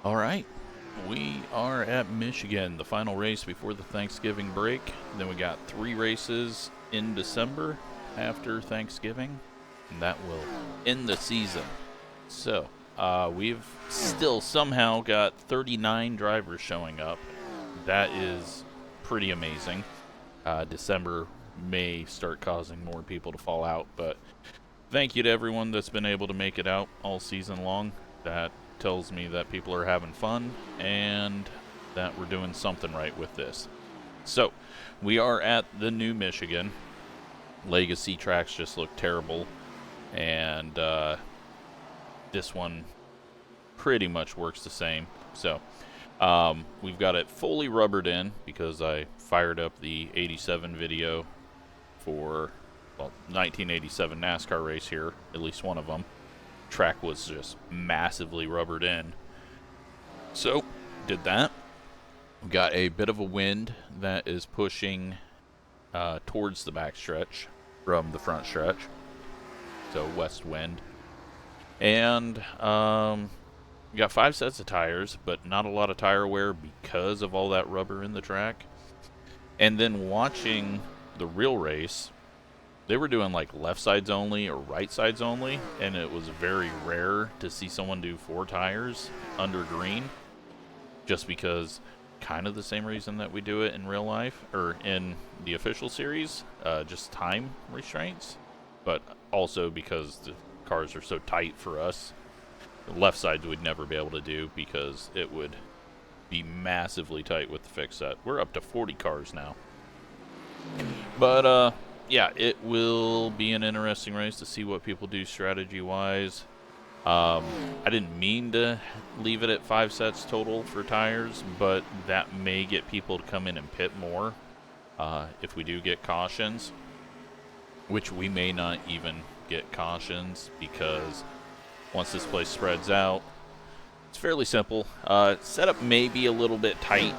All right, we are at Michigan, the final race before the Thanksgiving break. Then we got 3 races in December after Thanksgiving, and that will end the season. So, we've still somehow got 39 drivers showing up. That is pretty amazing. December may start causing more people to fall out, but thank you to everyone that's been able to make it out all season long. That tells me that people are having fun and that we're doing something right with this. So, we are at the new Michigan. Legacy tracks just look terrible, and this one pretty much works the same. So, we've got it fully rubbered in because I fired up the 87 video for, well, 1987 NASCAR race here, at least one of them. Track was just massively rubbered in. So, did that. We got a bit of a wind that is pushing towards the backstretch from the front stretch. So, west wind. And we got 5 sets of tires, but not a lot of tire wear because of all that rubber in the track. And then watching the real race, they were doing like left sides only or right sides only, and it was very rare to see someone do 4 tires under green, just because kind of the same reason that we do it in real life or in the official series, just time restraints, but also because the cars are so tight for us. The left sides we'd never be able to do because it would be massively tight with the fixed set. We're up to 40 cars now. But yeah, it will be an interesting race to see what people do strategy-wise. I didn't mean to leave it at 5 sets total for tires, but that may get people to come in and pit more if we do get cautions, which we may not even get cautions because once this place spreads out, it's fairly simple. Setup may be a little bit tight,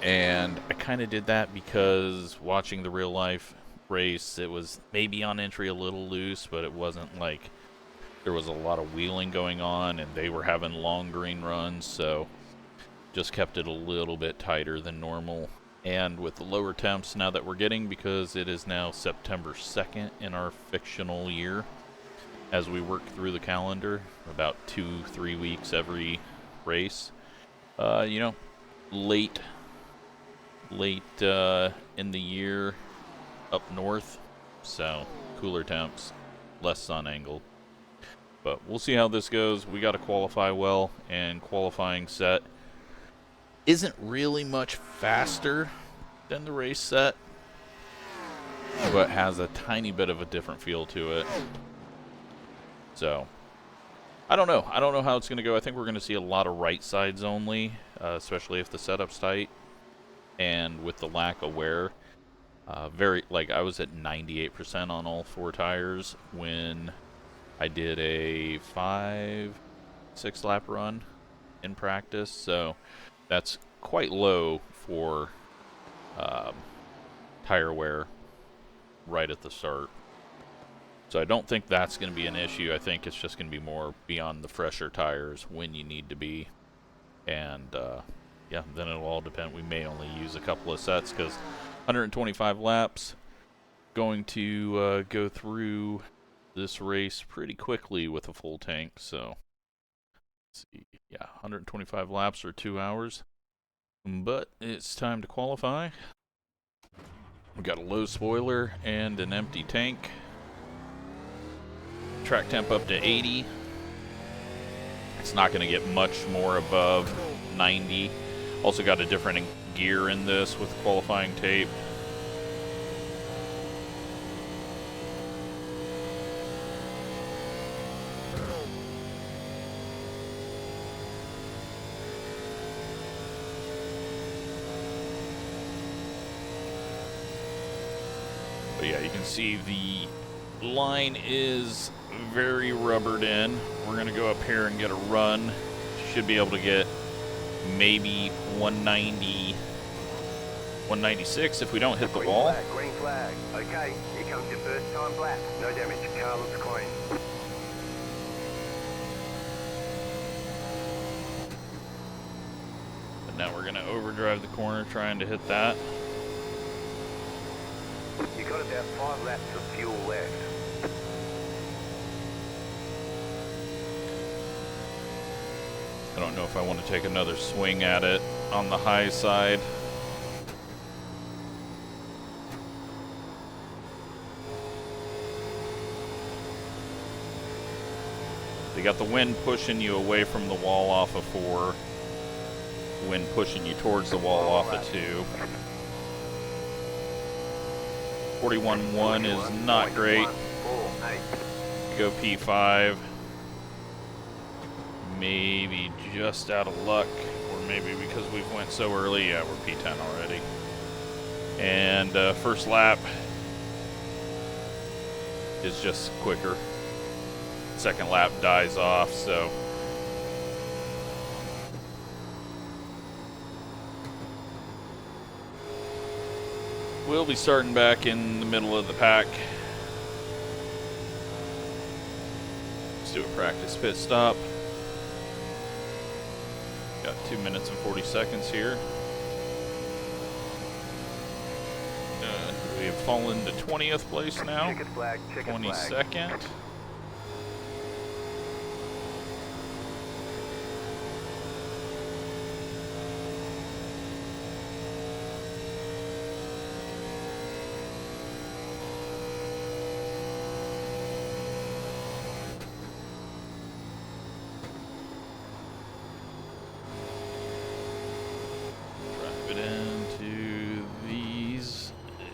and I kind of did that because watching the real life race, it was maybe on entry a little loose, but it wasn't like there was a lot of wheeling going on and they were having long green runs, so just kept it a little bit tighter than normal. And with the lower temps now that we're getting, because it is now September 2nd in our fictional year, as we work through the calendar, about 2-3 weeks every race, you know, late in the year up north, so cooler temps, less sun angle. But we'll see how this goes. We got to qualify well, and qualifying set isn't really much faster than the race set, but has a tiny bit of a different feel to it. So, I don't know. I don't know how it's going to go. I think we're going to see a lot of right sides only, especially if the setup's tight. And with the lack of wear, I was at 98% on all 4 tires when I did a 5-6 lap run in practice. So, that's quite low for tire wear right at the start. So I don't think that's going to be an issue. I think it's just going to be more beyond the fresher tires when you need to be. And, yeah, then it'll all depend. We may only use a couple of sets because 125 laps, going to go through this race pretty quickly with a full tank. So, let's see. Yeah, 125 laps or 2 hours. But it's time to qualify. We've got a low spoiler and an empty tank. Track temp up to 80. It's not going to get much more above 90. Also got a different gear in this with qualifying tape. But yeah, you can see the line is very rubbered in. We're going to go up here and get a run. Should be able to get maybe 190, 196 if we don't hit the wall. Green flag. Okay, here comes your first time lap. No damage. Car looks clean. Now we're gonna overdrive the corner trying to hit that. You got about 5 laps of fuel left. I don't know if I want to take another swing at it on the high side. You got the wind pushing you away from the wall off of 4. Wind pushing you towards the wall off of 2. 41.1 is not great. Go P5. Maybe just out of luck, or maybe because we've went so early. Yeah, we're P10 already. And first lap is just quicker. Second lap dies off, so we'll be starting back in the middle of the pack. Let's do a practice pit stop. Got 2 minutes and 40 seconds here. We have fallen to 20th place now. Checkered flag, checkered 22nd. flag.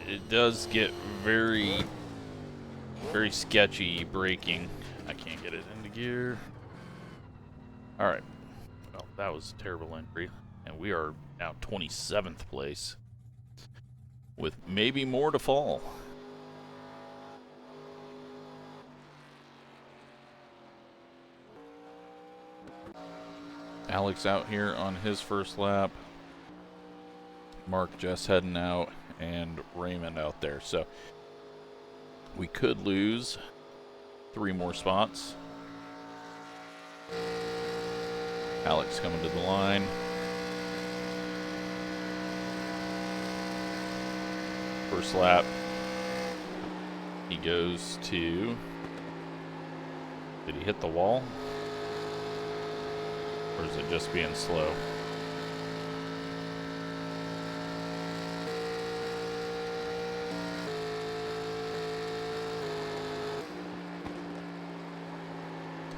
It does get very, very sketchy braking. I can't get it into gear. Alright. Well, that was a terrible entry. And we are now 27th place. With maybe more to fall. Alex out here on his first lap. Mark just heading out. And Raymond out there. So we could lose 3 more spots. Alex coming to the line. First lap. He goes to... Did he hit the wall? Or is it just being slow?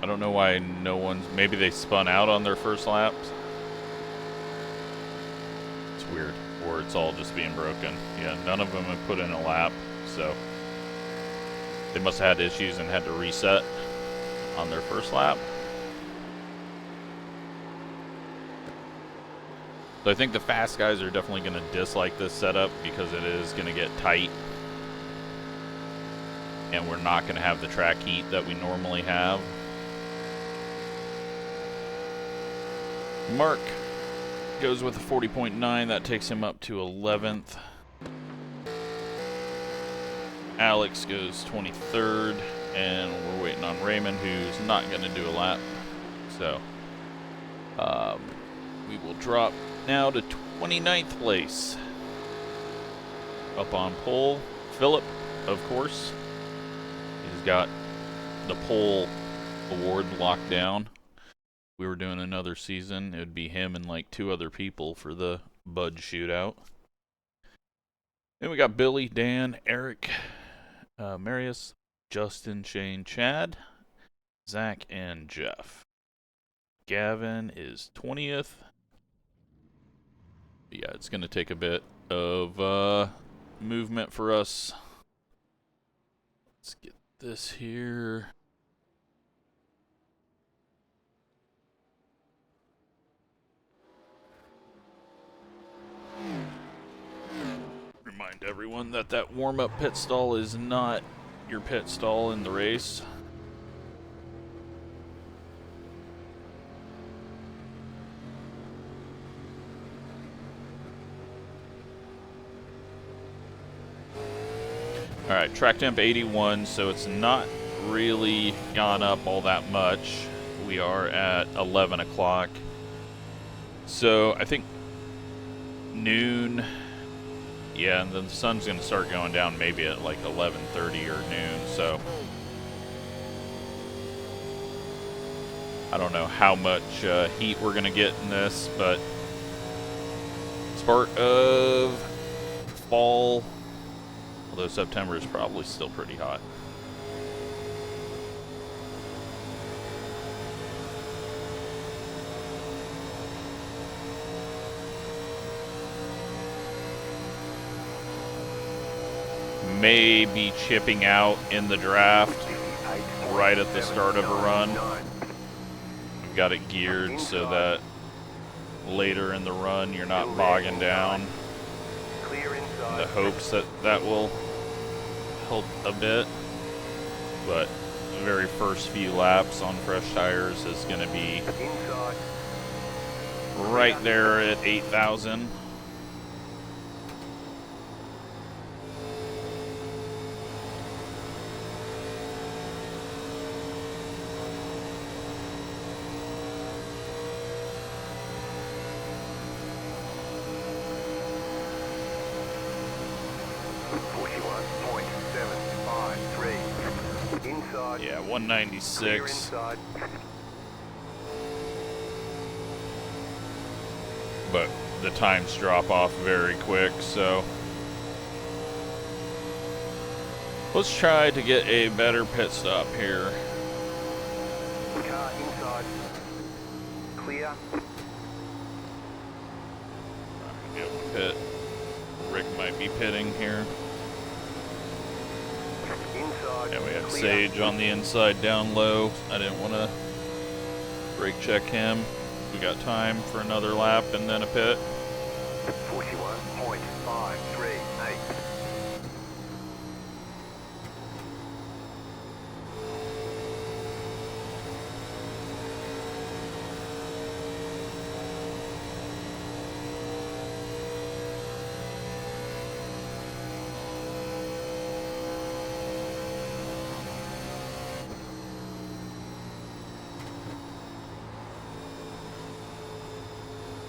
I don't know why no one's... Maybe they spun out on their first laps. It's weird. Or it's all just being broken. Yeah, none of them have put in a lap, so... They must have had issues and had to reset on their first lap. So I think the fast guys are definitely going to dislike this setup because it is going to get tight. And we're not going to have the track heat that we normally have. Mark goes with a 40.9. That takes him up to 11th. Alex goes 23rd. And we're waiting on Raymond, who's not going to do a lap. So, we will drop now to 29th place. Up on pole, Philip, of course. He's got the pole award locked down. We were doing another season, it would be him and like 2 other people for the Bud shootout. Then we got Billy, Dan, Eric, Marius, Justin, Shane, Chad, Zach, and Jeff. Gavin is 20th. Yeah, it's going to take a bit of movement for us. Let's get this here. Remind everyone that that warm-up pit stall is not your pit stall in the race. Alright, track temp 81, so it's not really gone up all that much. We are at 11 o'clock. So I think noon. Yeah, and then the sun's going to start going down maybe at like 11:30 or noon, so I don't know how much heat we're going to get in this, but it's part of fall, although September is probably still pretty hot. May be chipping out in the draft right at the start of a run. Got it geared so that later in the run you're not bogging down. In the hopes that that will help a bit. But the very first few laps on fresh tires is going to be right there at 8,000. Yeah, 196. But the times drop off very quick, so let's try to get a better pit stop here. Car inside. Clear. Get one pit. Rick might be pitting here. Inside. Yeah, we have Sage on the inside down low. I didn't want to brake check him. We got time for another lap and then a pit. 41.538.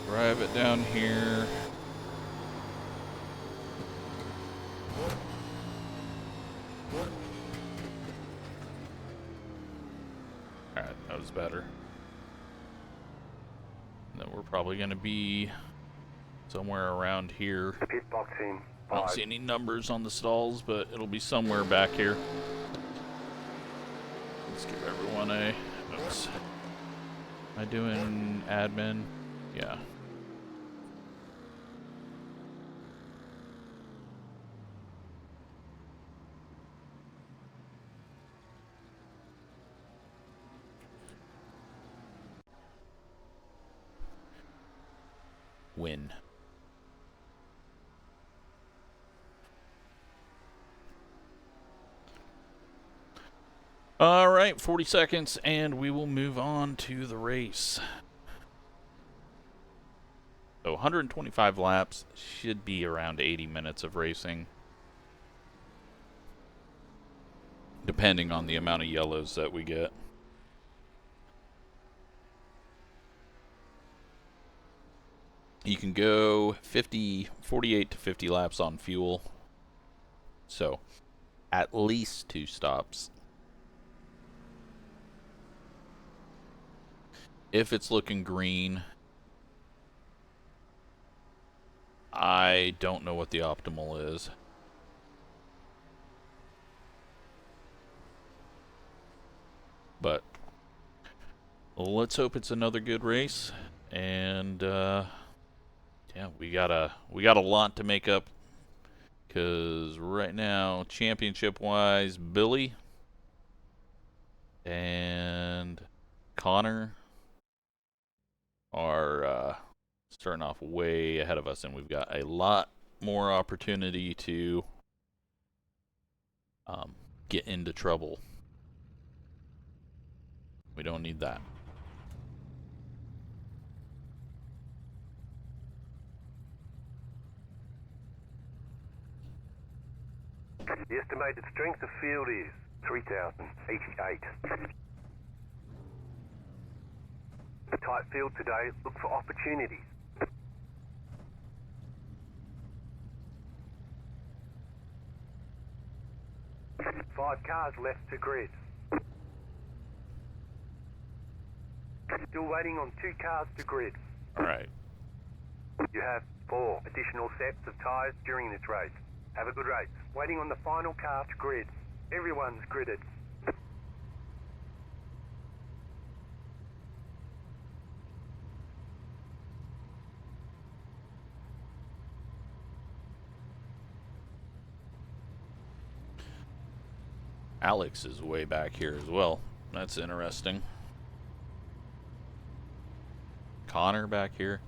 Drive it down here. Alright, that was better. And then we're probably going to be somewhere around here. Pit box in. I don't see any numbers on the stalls, but it'll be somewhere back here. Let's give everyone a... Oops. Am I doing admin? Yeah. Win. All right, 40 seconds, and we will move on to the race. So 125 laps should be around 80 minutes of racing, depending on the amount of yellows that we get. You can go 48 to 50 laps on fuel. So, at least 2 stops. If it's looking green, I don't know what the optimal is. But let's hope it's another good race. And yeah, we got a lot to make up, because right now, championship-wise, Billy and Connor are starting off way ahead of us, and we've got a lot more opportunity to get into trouble. We don't need that. The estimated strength of field is 3,088. The tight field today, look for opportunities. 5 cars left to grid. Still waiting on 2 cars to grid. All right. You have 4 additional sets of tyres during this race. Have a good race. Waiting on the final car to grid. Everyone's gridded. Alex is way back here as well. That's interesting. Connor back here.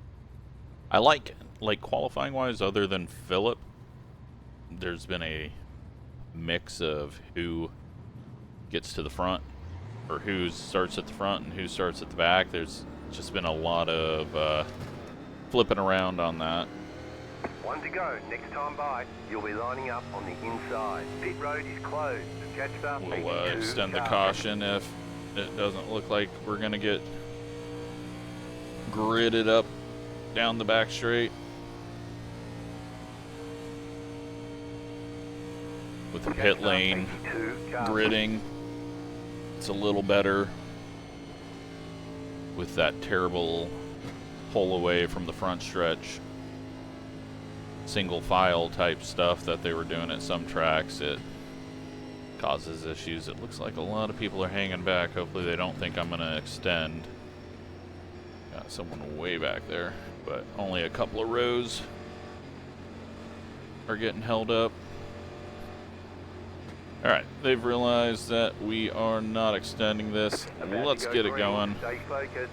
I like qualifying wise, other than Phillip, there's been a mix of who gets to the front or who starts at the front and who starts at the back. There's just been a lot of flipping around on that. 1 to go. Next time by, you'll be lining up on the inside. Pit road is closed. Catch up. We'll extend the caution if it doesn't look like we're going to get gridded up down the back straight. With the pit lane gridding, it's a little better with that terrible pull away from the front stretch. Single file type stuff that they were doing at some tracks, it causes issues. It looks like a lot of people are hanging back. Hopefully they don't think I'm going to extend. Got someone way back there, but only a couple of rows are getting held up. Alright, they've realized that we are not extending this. Let's get it going. Stay focused.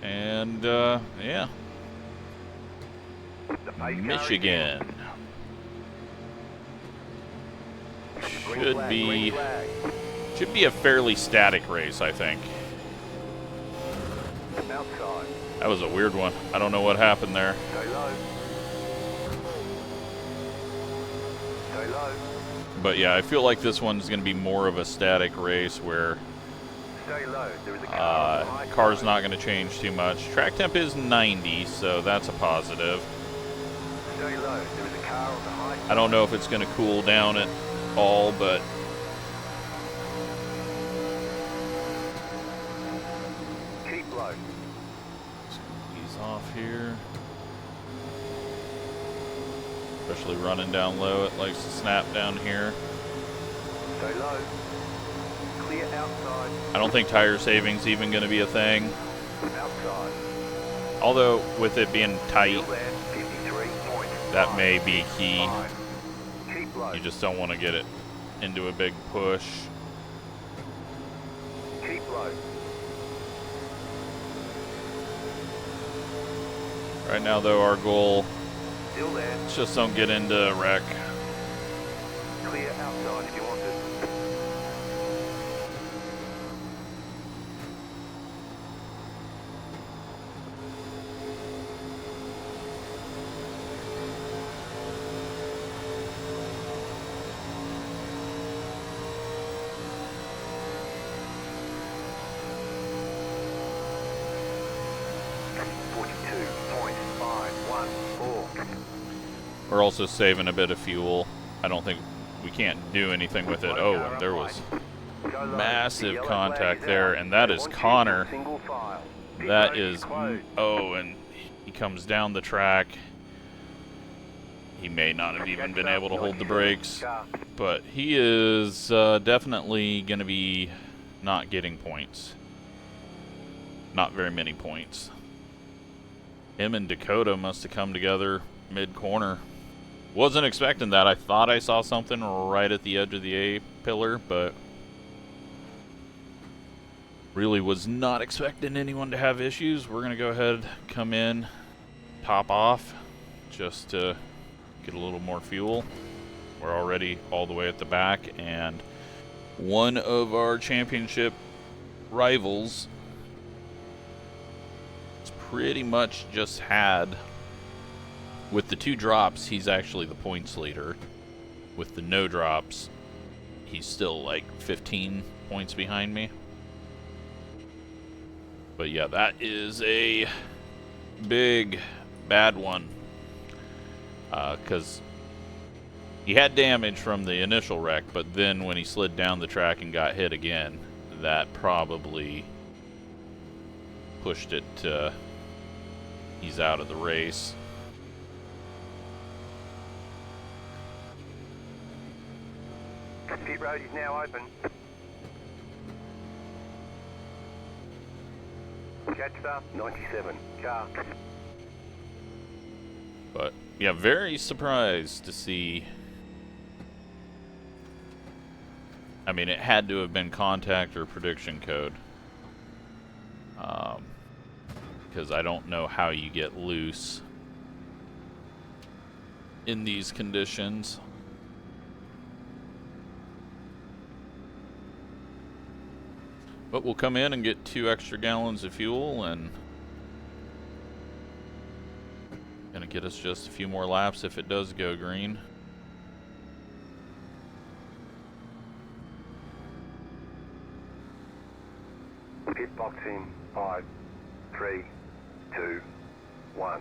And, yeah. Michigan. Should be a fairly static race, I think. Outside. That was a weird one. I don't know what happened there. Stay low. Stay low. But yeah, I feel like this one's going to be more of a static race where Stay low. There is a car on the high car's side. not going to change too much. Track temp is 90, so that's a positive. Stay low. There is a car on the high side. I don't know if it's going to cool down at all, but Keep low. ease off here. Especially running down low, it likes to snap down here. Stay low. Clear outside. I don't think tire saving's even going to be a thing. Outside. Although, with it being tight, Still there. 53.5. that may be key. Keep low. You just don't want to get it into a big push. Keep low. Right now, though, our goal Still there. is just don't get into a wreck. Clear outside if you want it. We're also saving a bit of fuel. I don't think we can't do anything with it. Oh, and there was massive contact there, and that is Connor. That is, oh, and he comes down the track. He may not have even been able to hold the brakes, but he is definitely going to be not getting points. Not very many points. Him and Dakota must have come together mid-corner. Wasn't expecting that. I thought I saw something right at the edge of the A-pillar, but really was not expecting anyone to have issues. We're going to go ahead, come in, top off, just to get a little more fuel. We're already all the way at the back, and one of our championship rivals is pretty much just had, with the 2 drops, he's actually the points leader. With the no drops, he's still like 15 points behind me. But yeah, that is a big, bad one. Because He had damage from the initial wreck, but then when he slid down the track and got hit again, that probably pushed it to he's out of the race. Pit road is now open. Catch 97 car. But yeah, very surprised to see. I mean, it had to have been contact or prediction code. Because I don't know how you get loose in these conditions. But we'll come in and get 2 extra gallons of fuel and gonna get us just a few more laps if it does go green. Pit box in 5, 3, 2, 1.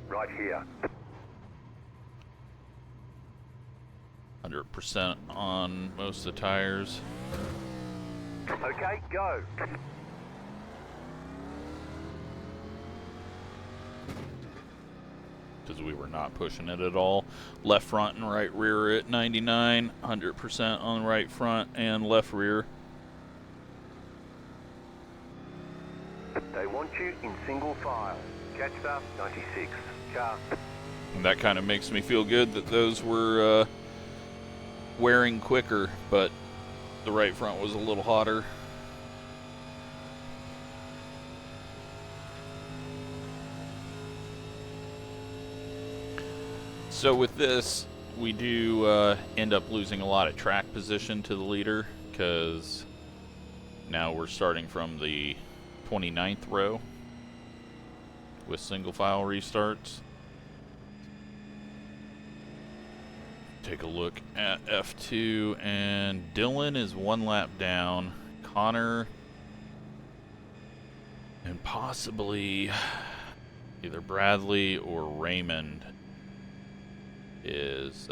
Right here. 100% on most of the tires. Okay, go. Because we were not pushing it at all. Left front and right rear at 99, 100% on right front and left rear. They want you in single file. Catch 96 car. And that kind of makes me feel good that those were wearing quicker, but the right front was a little hotter. So with this, we do end up losing a lot of track position to the leader, because now we're starting from the 29th row with single file restarts. Take a look at F2, and Dylan is 1 lap down. Connor and possibly either Bradley or Raymond is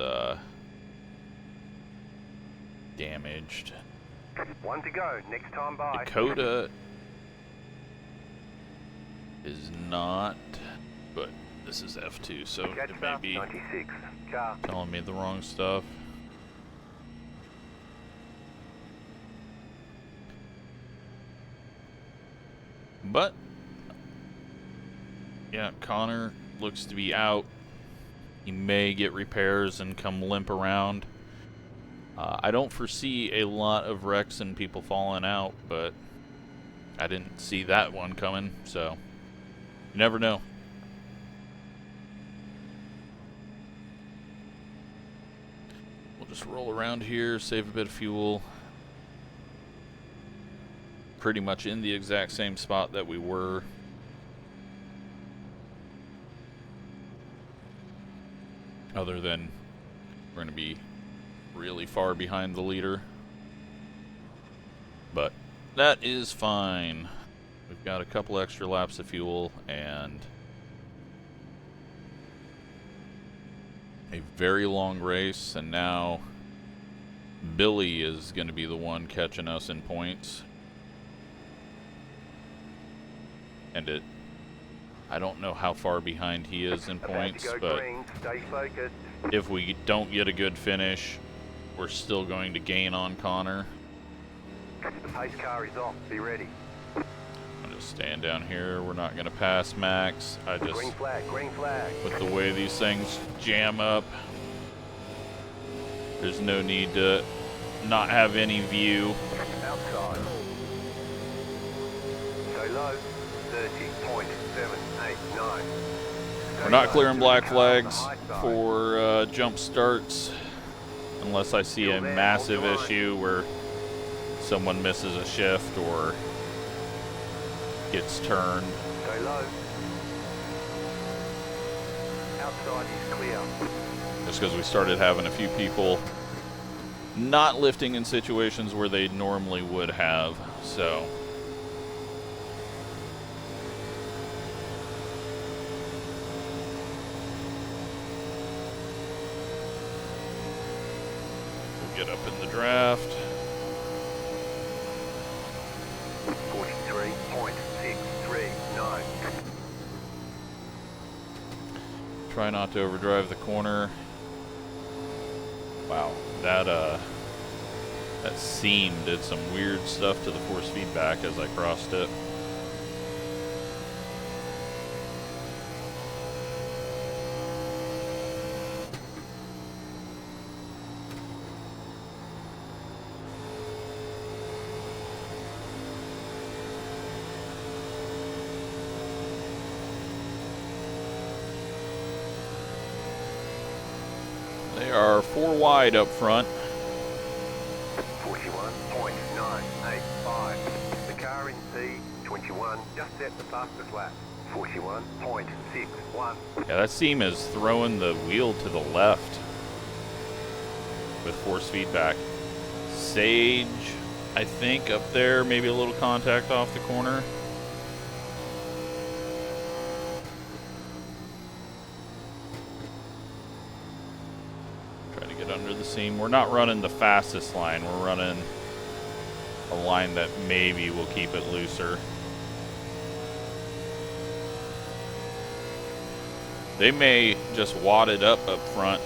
damaged. 1 to go. Next time by. Dakota is not, but this is F2, so Catch it may be 96 car. telling me the wrong stuff. But yeah, Connor looks to be out. He may get repairs and come limp around. I don't foresee a lot of wrecks and people falling out, but I didn't see that one coming, so you never know. We'll just roll around here, save a bit of fuel. Pretty much in the exact same spot that we were. Other than we're going to be really far behind the leader. But that is fine. We've got a couple extra laps of fuel and a very long race, and now Billy is going to be the one catching us in points. And I don't know how far behind he is in points, but Stay focused. if we don't get a good finish, we're still going to gain on Connor. The pace car is off. Be ready. I'm just staying down here. We're not going to pass Max. I just, Green flag. Green flag. with the way these things jam up, there's no need to not have any view. Outside. Stay low. 30.789. We're not clearing black flags for jump starts unless I see a massive issue where someone misses a shift or gets turned. Stay low. Outside is clear. Just because we started having a few people not lifting in situations where they normally would have, so. get up in the draft. 43.639. Try not to overdrive the corner. Wow, that seam did some weird stuff to the force feedback as I crossed it. They are 4 wide up front. 41.985. The car in C21 just set the fastest lap. 41.61. Yeah, that seam is throwing the wheel to the left with force feedback. Sage, I think, up there, maybe a little contact off the corner. Try to get under the seam. We're not running the fastest line. We're running a line that maybe will keep it looser. They may just wad it up front.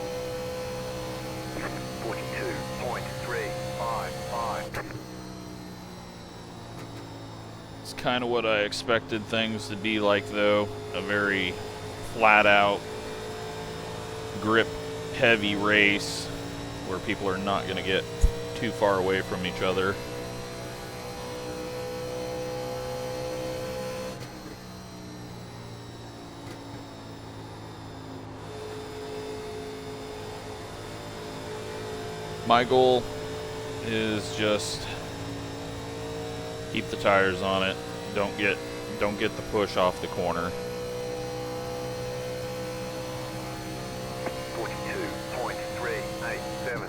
42.355. It's kind of what I expected things to be like, though. A very flat out, grip heavy race where people are not going to get too far away from each other. My goal is just keep the tires on it. Don't get the push off the corner. 42.387.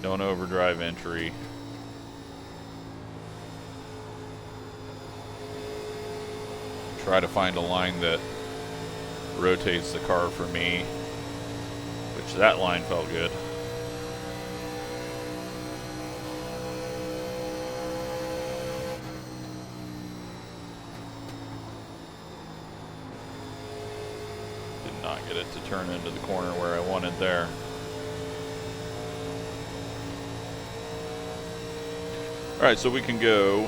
Don't overdrive entry. Try to find a line that rotates the car for me, which that line felt good. Not get it to turn into the corner where I wanted there. Alright, so we can go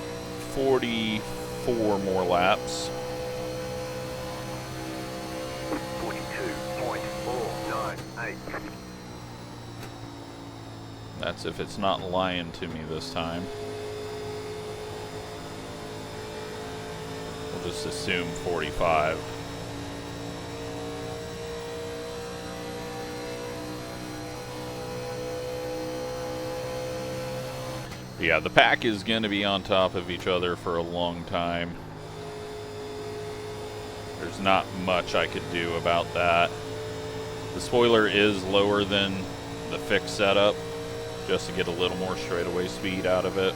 44 more laps. 42.498. That's if it's not lying to me this time. We'll just assume 45. Yeah, the pack is going to be on top of each other for a long time. There's not much I could do about that. The spoiler is lower than the fixed setup, just to get a little more straightaway speed out of it,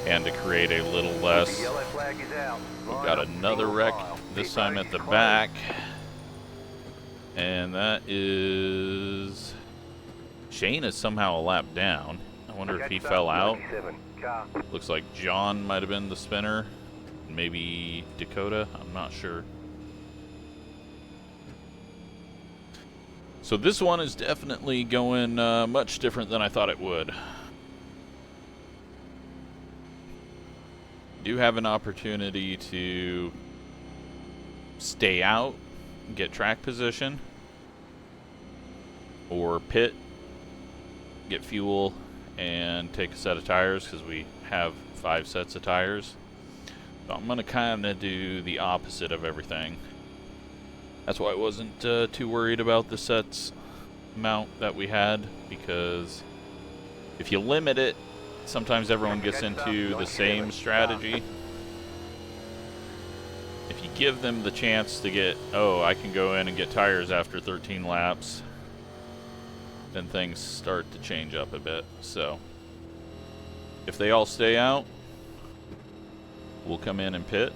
and to create a little less. We've got another wreck, this time at the back, and that is... Shane is somehow a lap down. I wonder if he fell out. Looks like John might have been the spinner. Maybe Dakota. I'm not sure. So this one is definitely going much different than I thought it would. Do have an opportunity to stay out, get track position, or pit, get fuel, and take a set of tires, because we have 5 sets of tires. So I'm going to kind of do the opposite of everything. That's why I wasn't too worried about the sets amount that we had, because if you limit it, sometimes everyone gets into the same strategy. If you give them the chance to get, oh, I can go in and get tires after 13 laps, then things start to change up a bit. So if they all stay out, we'll come in and pit.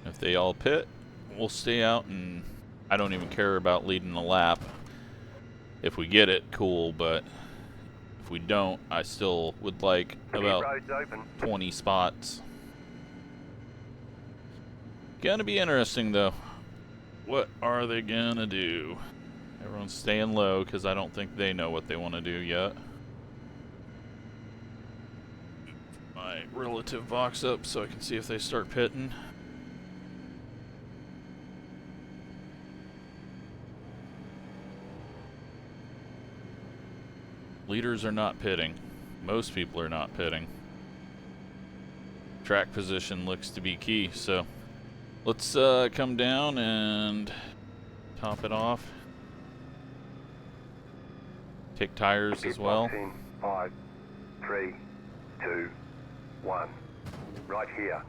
If they all pit, we'll stay out, and I don't even care about leading the lap. If we get it, cool, but if we don't, I still would like about 20 spots. Gonna be interesting, though. What are they gonna do? Everyone's staying low because I don't think they know what they want to do yet. My relative box up so I can see if they start pitting. Leaders are not pitting. Most people are not pitting. Track position looks to be key, so let's come down and top it off. Take tires as well. 5, 3, 2, 1. Right here.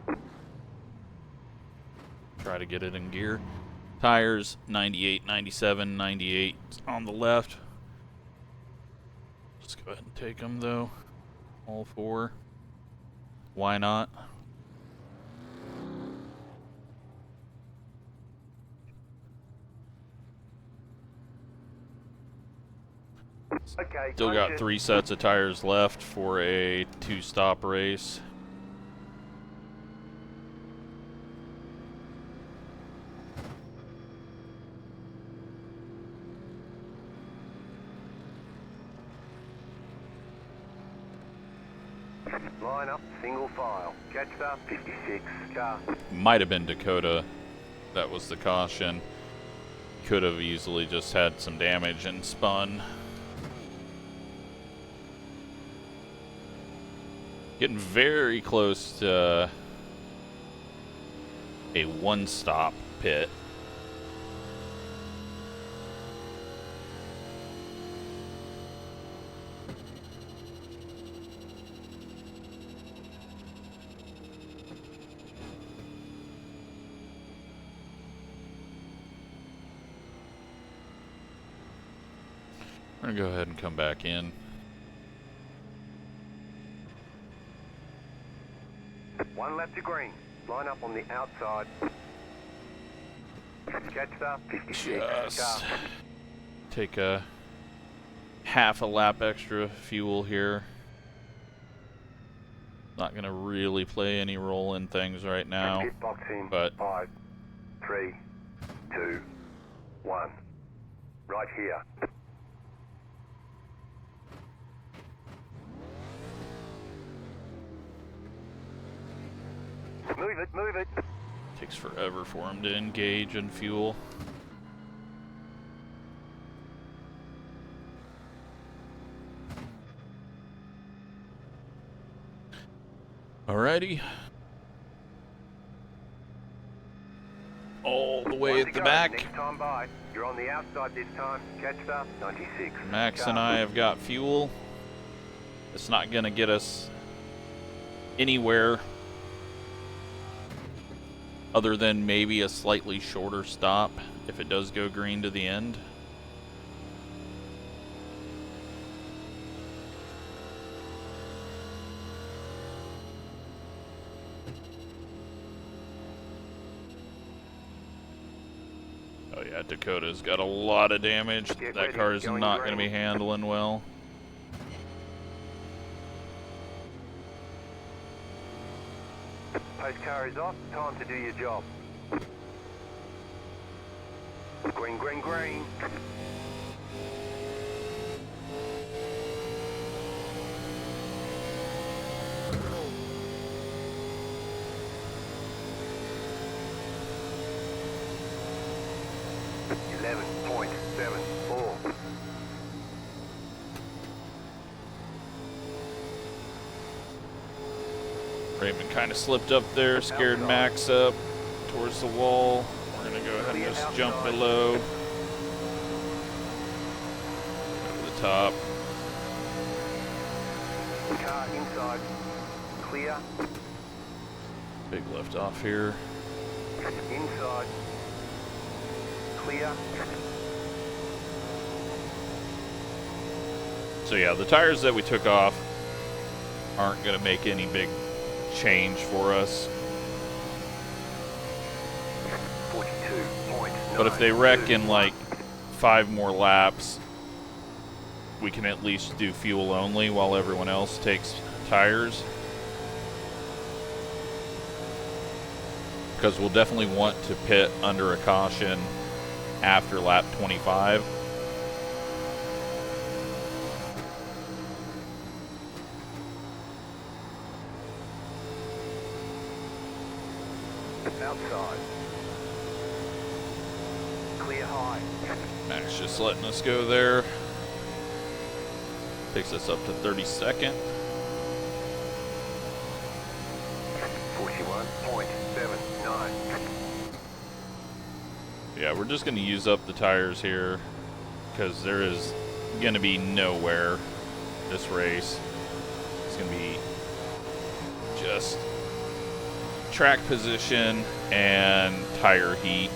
Try to get it in gear. Tires 98, 97, 98 on the left. Let's go ahead and take them though. All 4. Why not? Okay. Still got 3 sets of tires left for a 2-stop race. Line up, single file. Catch the 56 car. Might have been Dakota. That was the caution. Could have easily just had some damage and spun. Getting very close to a 1-stop pit. I'm gonna go ahead and come back in. One lap to green. Line up on the outside. Catch the 56 Just car. take a half a lap extra fuel here. Not gonna really play any role in things right now, Pit box in. but 5, 3, 2, 1. Right here. Move it, move it. takes forever for them to engage and fuel. Alrighty. All the way One at to the go. back. Next time by. You're on the outside this time. Catch the 96. Max car. and I have got fuel. It's not gonna get us anywhere other than maybe a slightly shorter stop if it does go green to the end. Oh yeah, Dakota's got a lot of damage. Get That ready, car is going not green. going to be handling well. Post car is off. Time to do your job. Green, green, green. .74. Raymond kind of slipped up there, scared Max up towards the wall. We're going to go ahead and just jump below. Over the top. Car inside. Clear. Big lift off here. Inside. Clear. So yeah, the tires that we took off aren't going to make any big change for us. But if they wreck in like 5 more laps, we can at least do fuel only while everyone else takes tires. Because we'll definitely want to pit under a caution after lap 25. Outside. Clear high. Max just letting us go there. Takes us up to 32nd. 41.79. Yeah, we're just going to use up the tires here because there is going to be nowhere this race. It's going to be just track position and tire heat.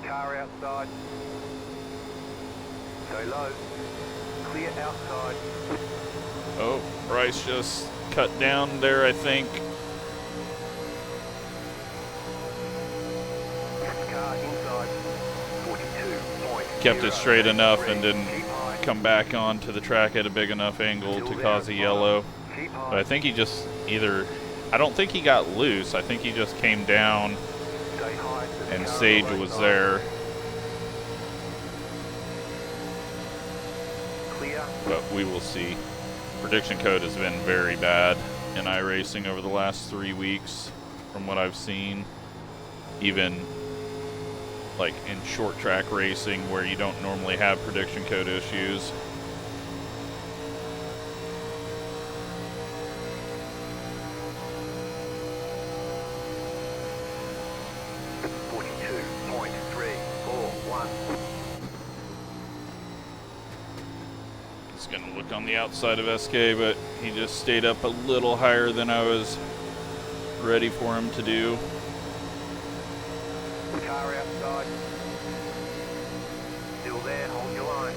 Car outside. Stay low. Clear outside. Oh, Bryce just cut down there, I think. Car inside. 42. Kept it straight enough and didn't come back onto the track at a big enough angle to cause a yellow. But I think he just I don't think he got loose. I think he just came down and Sage was there. But we will see. Prediction code has been very bad in iRacing over the last 3 weeks from what I've seen. Even like in short track racing where you don't normally have prediction code issues. Going to look on the outside of SK, but he just stayed up a little higher than I was ready for him to do. Car outside. Still there, hold your line.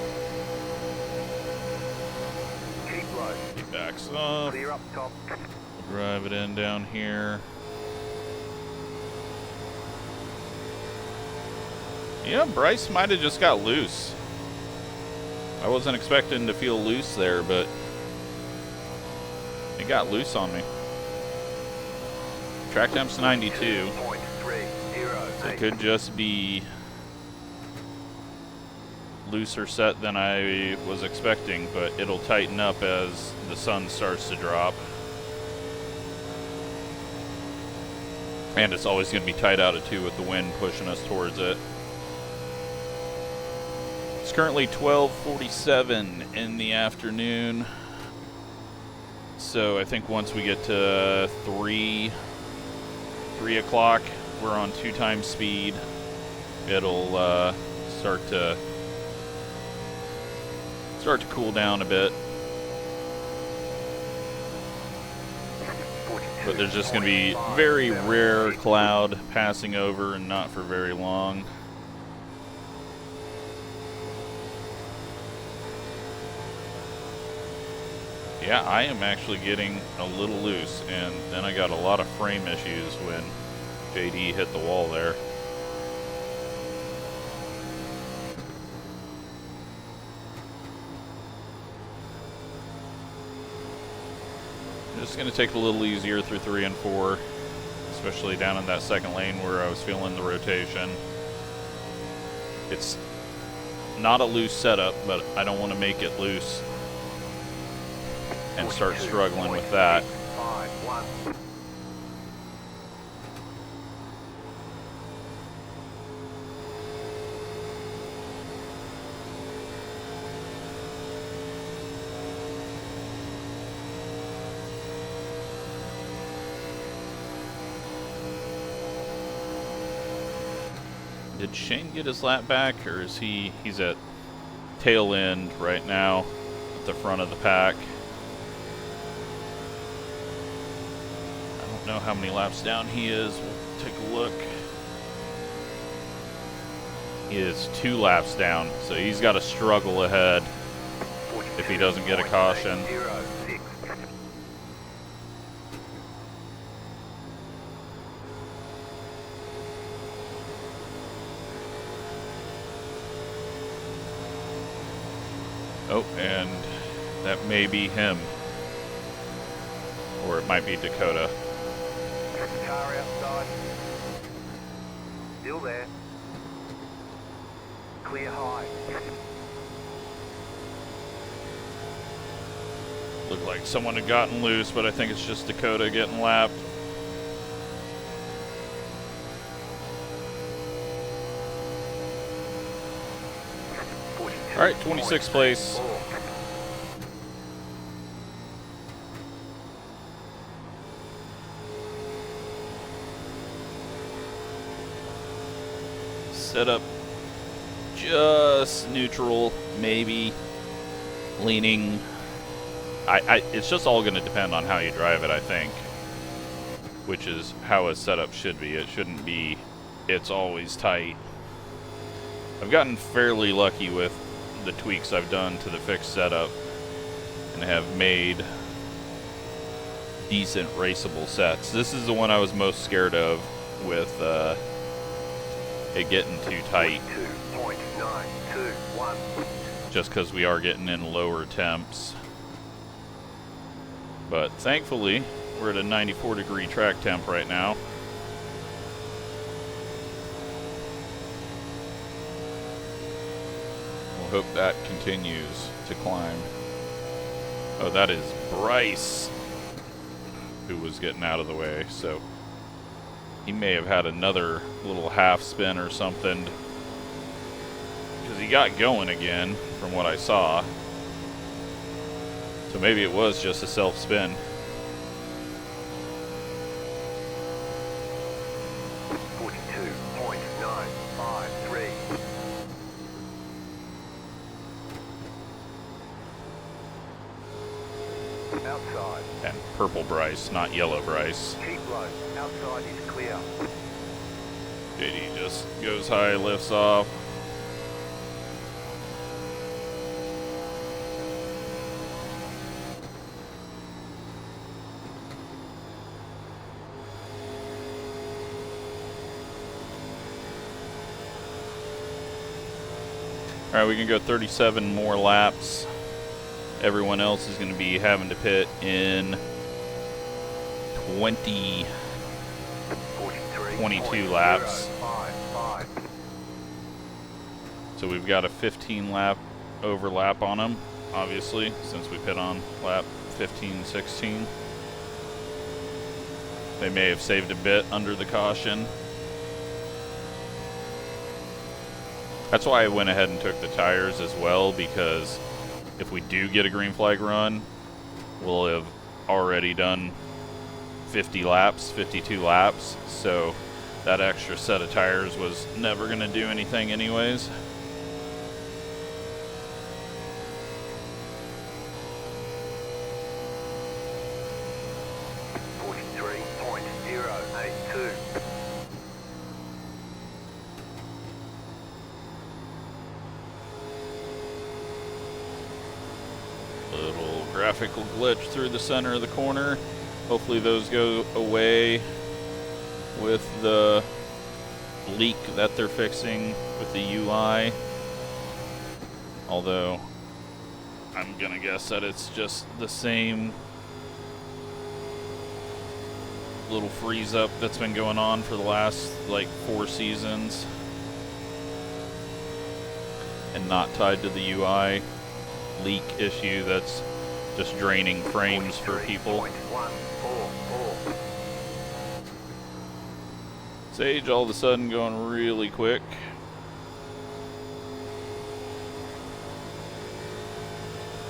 Keep low. He backs up. Clear up top. Drive it in down here. Yeah, Bryce might have just got loose. I wasn't expecting to feel loose there, but it got loose on me. Track temp's 92. So it could just be looser set than I was expecting, but it'll tighten up as the sun starts to drop. And it's always going to be tight out at 2 with the wind pushing us towards it. It's currently 12:47 in the afternoon. So I think once we get to 3 o'clock, we're on 2 times speed. It'll start to cool down a bit. But there's just going to be very rare cloud passing over and not for very long. Yeah, I am actually getting a little loose, and then I got a lot of frame issues when JD hit the wall there. Just going to take it a little easier through 3 and 4, especially down in that second lane where I was feeling the rotation. It's not a loose setup, but I don't want to make it loose and start struggling with that. Did Shane get his lap back, or is he's at tail end right now at the front of the pack? I don't know how many laps down he is. We'll take a look. He is 2 laps down, so he's got to struggle ahead if he doesn't get a caution. Oh, and that may be him. Or it might be Dakota. Car outside. Still there. Clear high. Looked like someone had gotten loose, but I think it's just Dakota getting lapped. All right, 26th place. Setup just neutral, maybe leaning. It's just all going to depend on how you drive it, I think, which is how a setup should be. It shouldn't be, it's always tight. I've gotten fairly lucky with the tweaks I've done to the fixed setup and have made decent raceable sets. This is the one I was most scared of with it getting too tight. 2.921. Just because we are getting in lower temps. But thankfully, we're at a 94-degree track temp right now. We'll hope that continues to climb. Oh, that is Bryce who was getting out of the way, so he may have had another little half spin or something, because he got going again from what I saw. So maybe it was just a self-spin. Outside. And purple Bryce, not yellow Bryce. Keep low. Outside is clear. JD just goes high, lifts off. All right, we can go 37 more laps. Everyone else is going to be having to pit in 22 laps. So we've got a 15 lap overlap on them, obviously, since we pit on lap 15, 16. They may have saved a bit under the caution. That's why I went ahead and took the tires as well, because if we do get a green flag run, we'll have already done 50 laps, 52 laps, so that extra set of tires was never going to do anything anyways. Graphical glitch through the center of the corner. Hopefully those go away with the leak that they're fixing with the UI. Although I'm gonna guess that it's just the same little freeze up that's been going on for the last like 4 seasons and not tied to the UI leak issue that's just draining frames for people. Sage all of a sudden going really quick.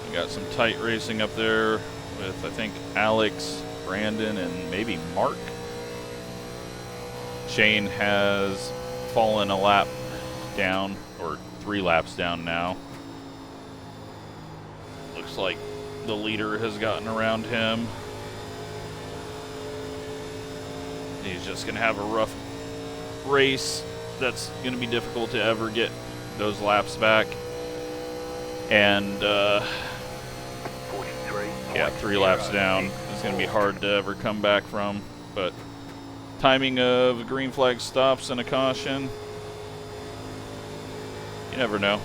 We got some tight racing up there with, I think, Alex, Brandon, and maybe Mark. Shane has fallen a lap down, or 3 laps down now. Looks like the leader has gotten around him. He's just going to have a rough race. That's going to be difficult to ever get those laps back. And, yeah, 3 laps down is going to be hard to ever come back from. But timing of green flag stops and a caution, you never know.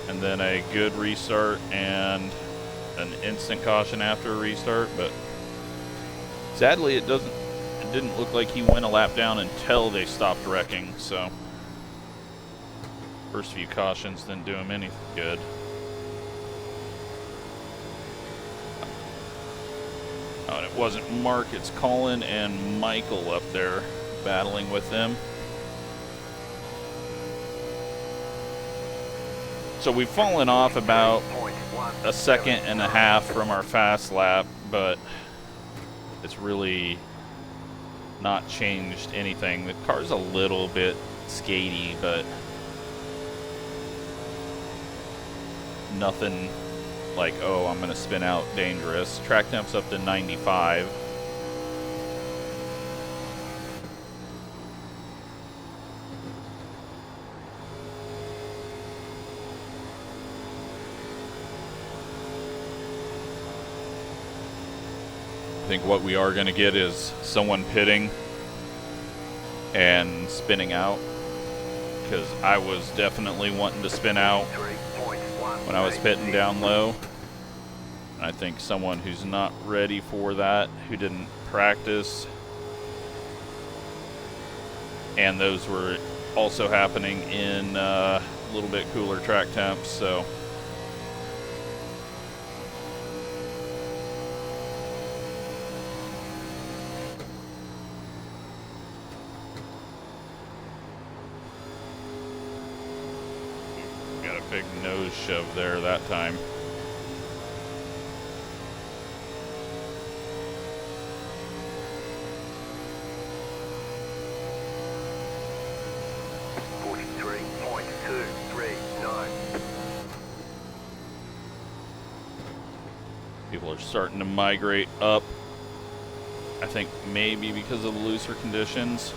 and then a good restart and an instant caution after a restart, but sadly it didn't look like he went a lap down until they stopped wrecking, so first few cautions didn't do him any good. Oh, and it wasn't Mark, it's Colin and Michael up there battling with them. So we've fallen off about a second and a half from our fast lap, but it's really not changed anything. The car's a little bit skatey, but nothing like, oh, I'm gonna spin out dangerous. Track temp's up to 95. I think what we are going to get is someone pitting and spinning out, because I was definitely wanting to spin out when I was pitting down low. And I think someone who's not ready for that, who didn't practice, and those were also happening in a little bit cooler track temps, so big nose shove there that time. People are starting to migrate up. I think maybe because of the looser conditions.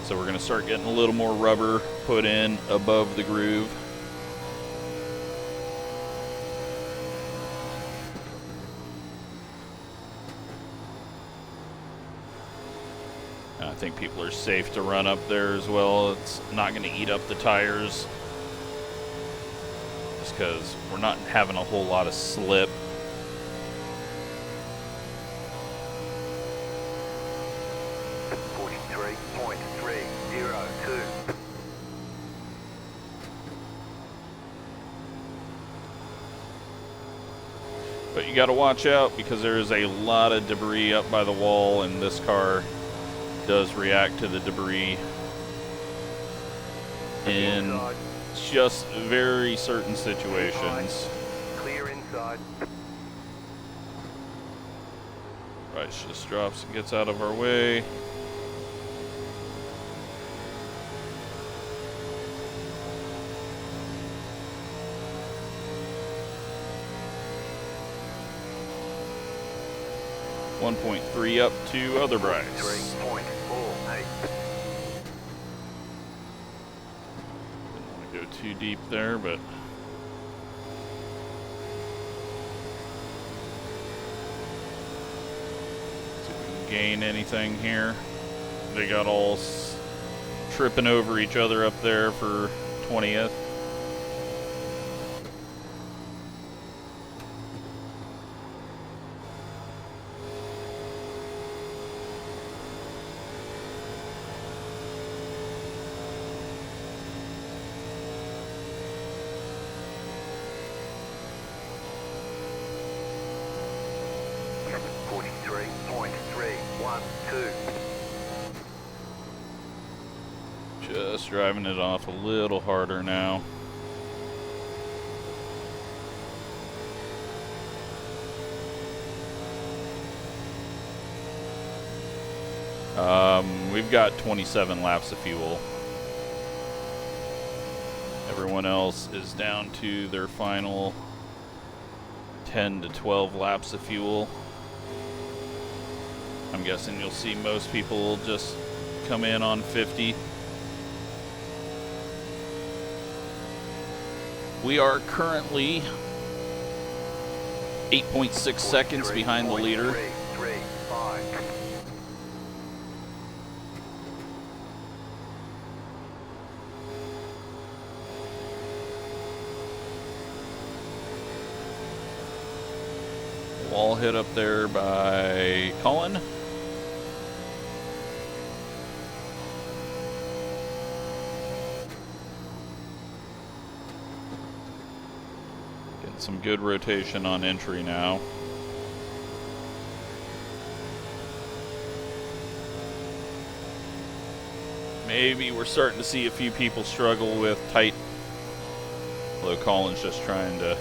So we're going to start getting a little more rubber put in above the groove. And I think people are safe to run up there as well. It's not going to eat up the tires, just because we're not having a whole lot of slip. But you got to watch out, because there is a lot of debris up by the wall, and this car does react to the debris in just very certain situations. Clear inside. Right, just drops and gets out of our way. .3 up to other Bryce. 3.48. Didn't want to go too deep there, but see if we can gain anything here. They got all tripping over each other up there for 20th. Just driving it off a little harder now. We've got 27 laps of fuel. Everyone else is down to their final 10 to 12 laps of fuel. I'm guessing you'll see most people just come in on 50. We are currently 8.6 seconds behind the leader. wall hit up there by Colin. Getting some good rotation on entry now. Maybe we're starting to see a few people struggle with tight. Although Colin's just trying to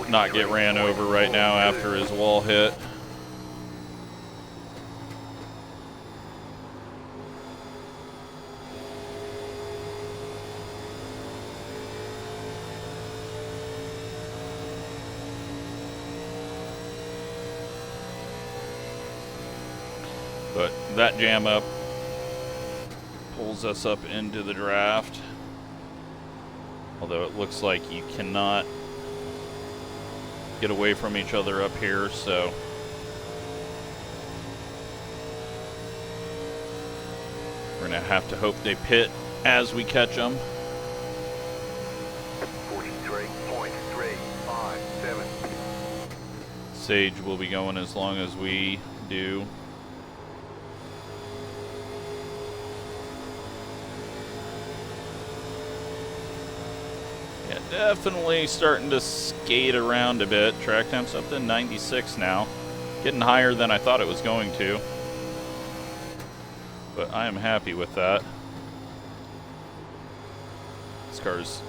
not get ran over right now after his wall hit. But that jam up pulls us up into the draft. Although it looks like you cannot get away from each other up here, so we're gonna have to hope they pit as we catch them. 43.357. Sage will be going as long as we do. Yeah, definitely starting to skate around a bit. Track time's up to 96 now. Getting higher than I thought it was going to. But I am happy with that. This car's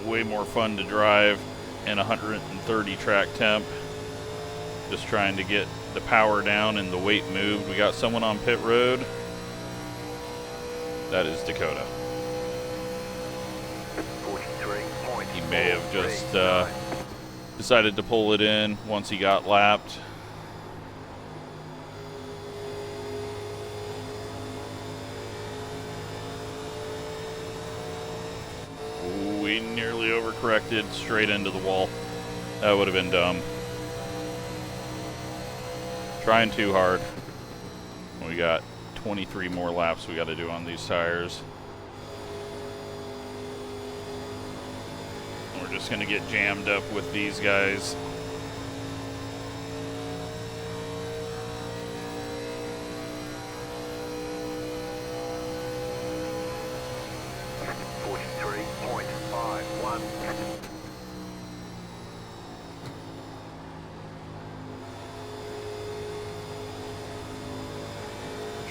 way more fun to drive in 130 track temp. Just trying to get the power down and the weight moved. We got someone on pit road. That is Dakota. He may have just decided to pull it in once he got lapped. Ooh, we nearly overcorrected straight into the wall. That would have been dumb. Trying too hard. We got 23 more laps we got to do on these tires. We're just going to get jammed up with these guys.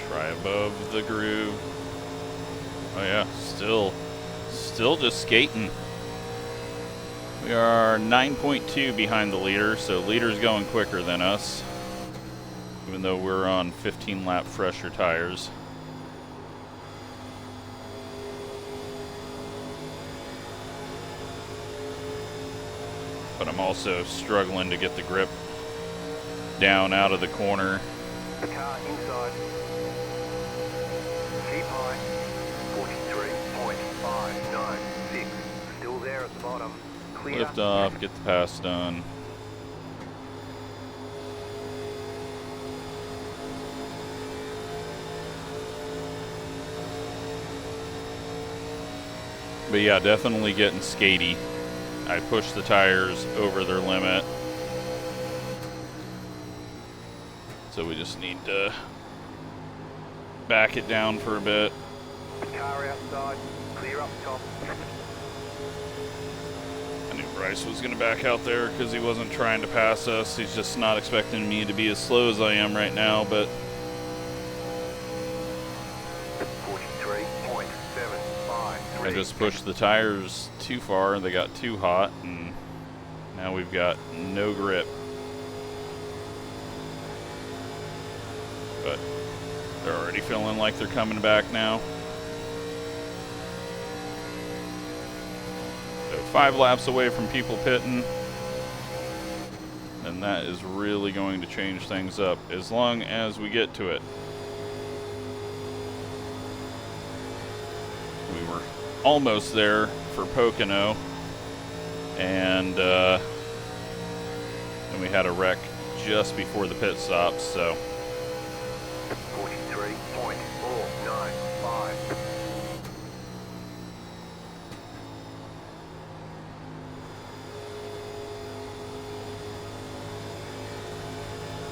Try above the groove. Oh yeah, still just skating. We are 9.2 behind the leader, so leader's going quicker than us, even though we're on 15 lap fresher tires. But I'm also struggling to get the grip down out of the corner. The car inside. Keep high. 43.596. Still there at the bottom. Clear. Lift off, get the pass done. But yeah, definitely getting skatey. I pushed the tires over their limit. So we just need to back it down for a bit. Car outside. Clear up top. I knew Bryce was going to back out there because he wasn't trying to pass us. He's just not expecting me to be as slow as I am right now, but 43.753. I just pushed the tires too far and they got too hot, and now we've got no grip. But they're already feeling like they're coming back now. So 5 laps away from people pitting, and that is really going to change things up as long as we get to it. We were almost there for Pocono, and then we had a wreck just before the pit stops, so 43.495.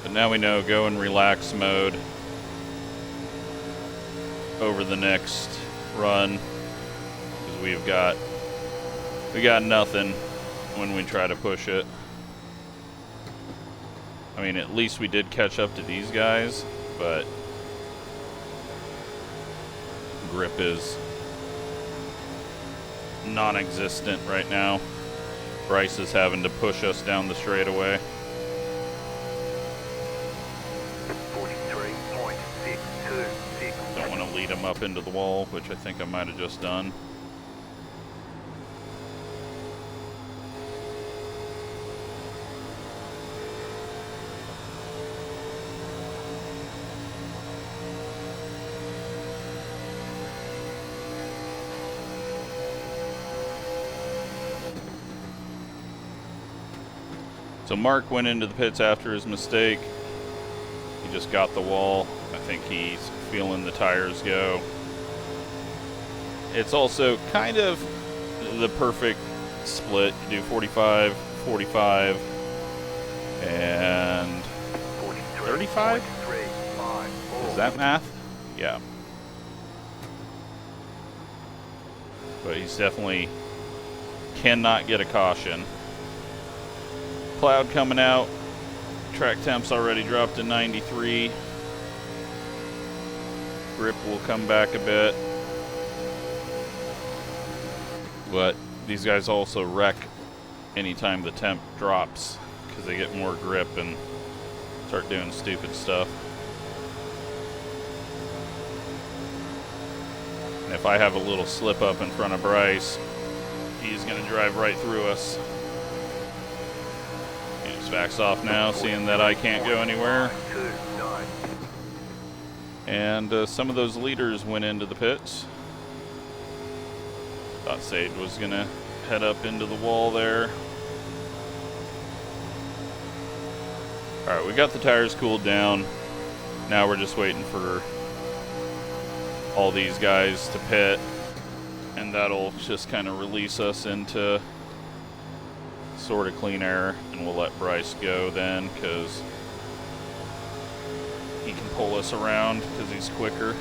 But now we know, go in relax mode over the next run, because we got nothing when we try to push it. I mean, at least we did catch up to these guys, but grip is non-existent right now. Bryce is having to push us down the straightaway. 43.626. Don't want to lead him up into the wall, which I think I might have just done. So Mark went into the pits after his mistake. He just got the wall. I think he's feeling the tires go. It's also kind of the perfect split. You do 45, 45, and 35? Is that math? Yeah. But he's definitely cannot get a caution. Cloud coming out. Track temp's already dropped to 93. Grip will come back a bit. But these guys also wreck anytime the temp drops, because they get more grip and start doing stupid stuff. And if I have a little slip up in front of Bryce, he's going to drive right through us. He just backs off now, seeing that I can't go anywhere. And some of those leaders went into the pits. Thought Sage was going to head up into the wall there. Alright, we got the tires cooled down. Now we're just waiting for all these guys to pit. And that'll just kind of release us into sort of clean air. And we'll let Bryce go then, because he can pull us around because he's quicker.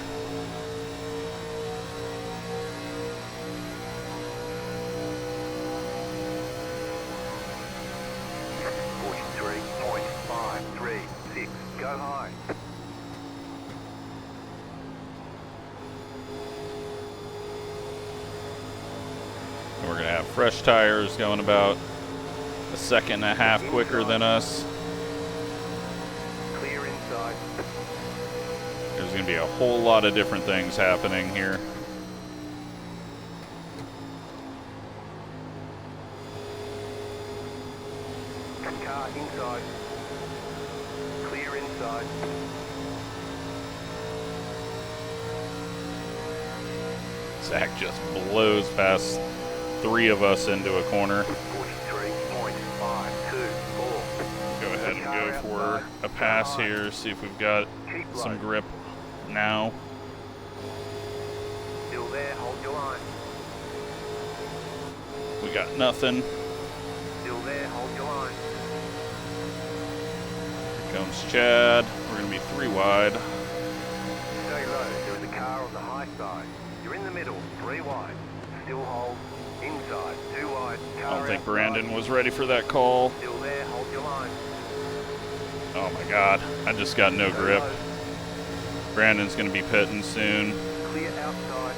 Go high. And we're going to have fresh tires going about a second and a half quicker than us. Clear inside. There's going to be a whole lot of different things happening here. Car inside. Clear inside. Zach just blows past three of us into a corner. 43.524. Go ahead and go for a pass here, see if we've got some grip now. Still there, hold your line. We got nothing. Still there, hold your line. Here comes Chad. We're going to be 3 wide. Stay low, there is a car on the high side. You're in the middle, 3 wide. Still hold. Inside, 2 wide. Car I don't think outside. Brandon was ready for that call. Still there, hold your line. Oh my god, I just got no grip. Brandon's going to be pitting soon. Clear outside.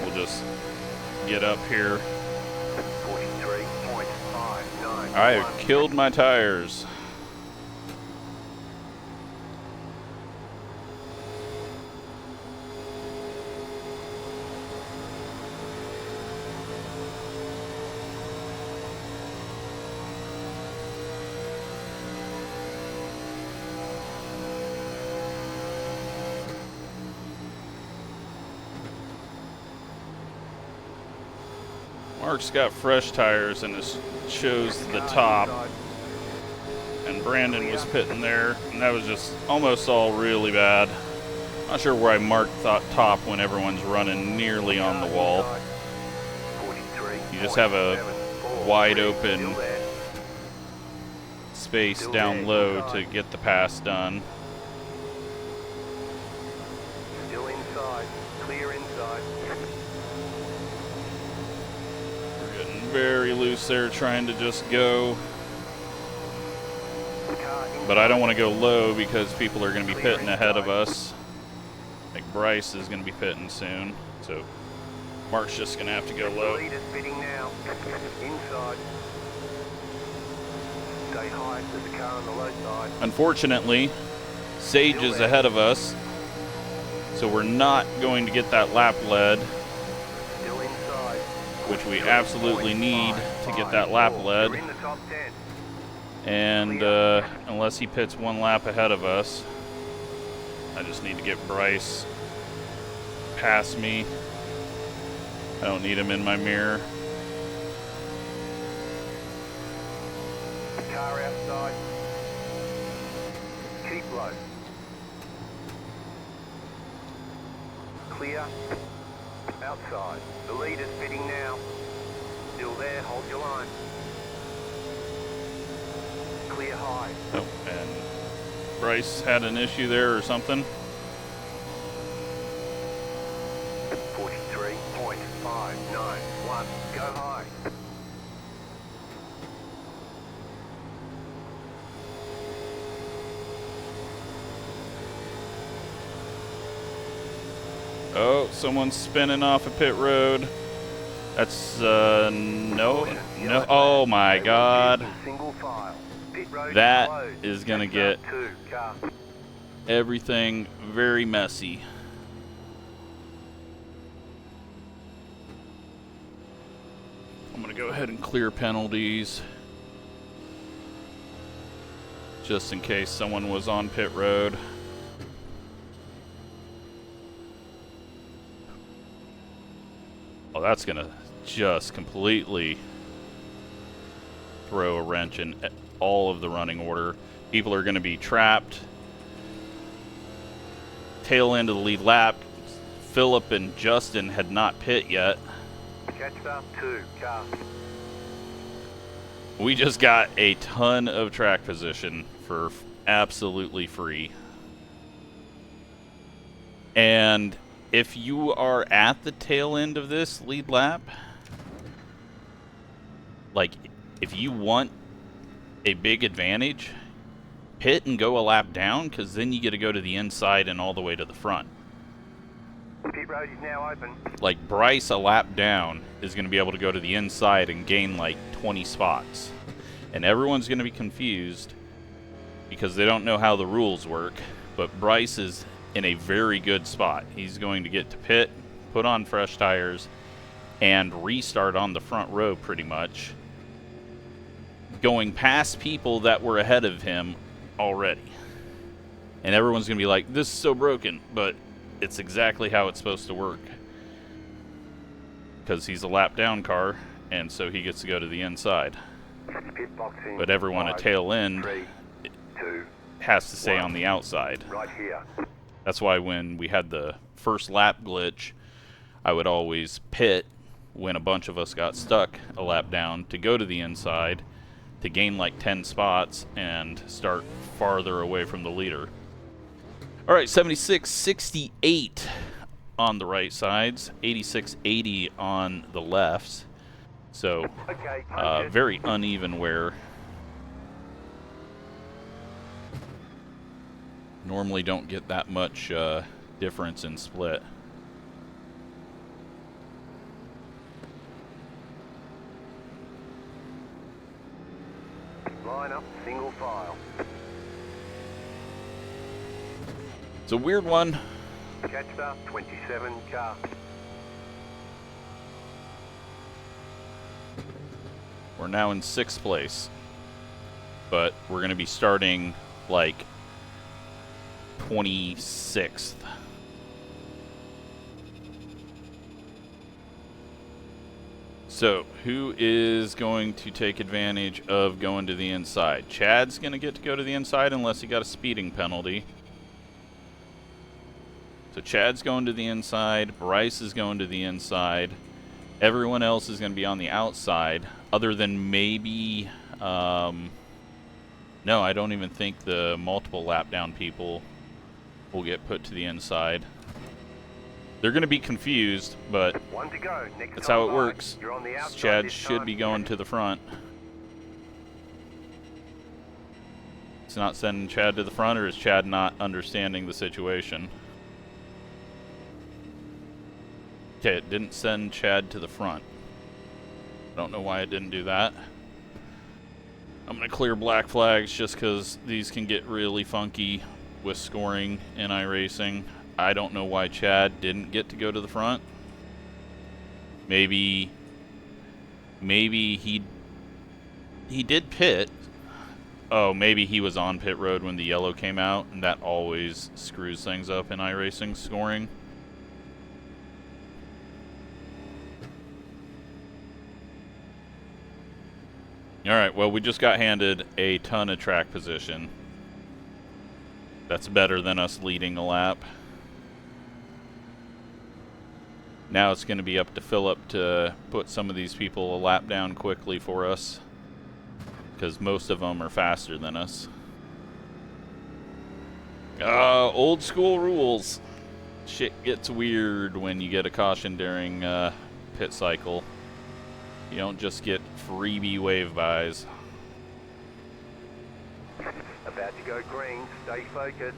We'll just get up here. 43.59. I have killed my tires. Mark's got fresh tires and it shows the top, and Brandon was pitting there, and that was just almost all really bad. Not sure why Mark thought top when everyone's running nearly on the wall. You just have a wide open space Still down there, low inside. to get the pass done. Still inside. Clear inside. We're getting very loose there, trying to just go. Car inside. But I don't want to go low because people are going to be Clear pitting ahead of inside. us. Like Bryce is going to be pitting soon, so Mark's just going to have to go The low. leader's pitting now. Inside. Stay high. There's a car on the low side. Unfortunately, Sage is ahead of us, so we're not going to get that lap lead, Still inside. which we absolutely need to get that lap lead. You're in the top 10. And unless he pits one lap ahead of us, I just need to get Bryce past me. I don't need him in my mirror. Car outside. Keep low. Clear. Outside. The leader's pitting now. Still there. Hold your line. Clear high. Oh, and Bryce had an issue there or something. 43.591. Go high. Oh, someone's spinning off a pit road. That's, no. Oh my God. Single file. Pit road That closed. is gonna Next get up, 2 car. everything very messy. I'm gonna go ahead and clear penalties, just in case someone was on pit road. Oh, that's gonna just completely throw a wrench in all of the running order. People are gonna be trapped. Tail end of the lead lap. Philip and Justin had not pit yet. Catch up 2 car. We just got a ton of track position for absolutely free. And if you are at the tail end of this lead lap, like if you want a big advantage, pit and go a lap down, because then you get to go to the inside and all the way to the front. Pit road is now open. Like Bryce, a lap down, is going to be able to go to the inside and gain like 20 spots. And everyone's going to be confused because they don't know how the rules work. But Bryce is in a very good spot. He's going to get to pit, put on fresh tires, and restart on the front row pretty much, going past people that were ahead of him already. And everyone's going to be like, this is so broken, but it's exactly how it's supposed to work. Because he's a lap down car, and so he gets to go to the inside. Pit box in. But everyone 5, at tail end 3, 2, has to stay 1. on the outside. Right here. That's why when we had the first lap glitch, I would always pit when a bunch of us got stuck a lap down to go to the inside to gain like 10 spots and start farther away from the leader. All right, 76.68 on the right sides, 86.80 on the lefts. So Okay, very uneven wear. Normally don't get that much difference in split. line up, single file. It's a weird one. Catch up, 27 car. We're now in 6th place, but we're going to be starting like 26th. So, who is going to take advantage of going to the inside? Chad's going to get to go to the inside unless he got a speeding penalty. So Chad's going to the inside, Bryce is going to the inside, everyone else is going to be on the outside, other than maybe No, I don't even think the multiple lap down people will get put to the inside. They're going to be confused, but One to go. Next that's time how it by. works. You're on the outside Chad this should time. be going to the front. It's not sending Chad to the front, or is Chad not understanding the situation? Okay, it didn't send Chad to the front. I don't know why it didn't do that. I'm going to clear black flags just because these can get really funky with scoring in iRacing. I don't know why Chad didn't get to go to the front. Maybe he did pit. Oh, maybe he was on pit road when the yellow came out, and that always screws things up in iRacing scoring. Alright, well, we just got handed a ton of track position. That's better than us leading a lap. Now it's going to be up to Philip to put some of these people a lap down quickly for us, because most of them are faster than us. Old school rules. Shit gets weird when you get a caution during pit cycle. You don't just get freebie wave bys. About to go green. Stay focused.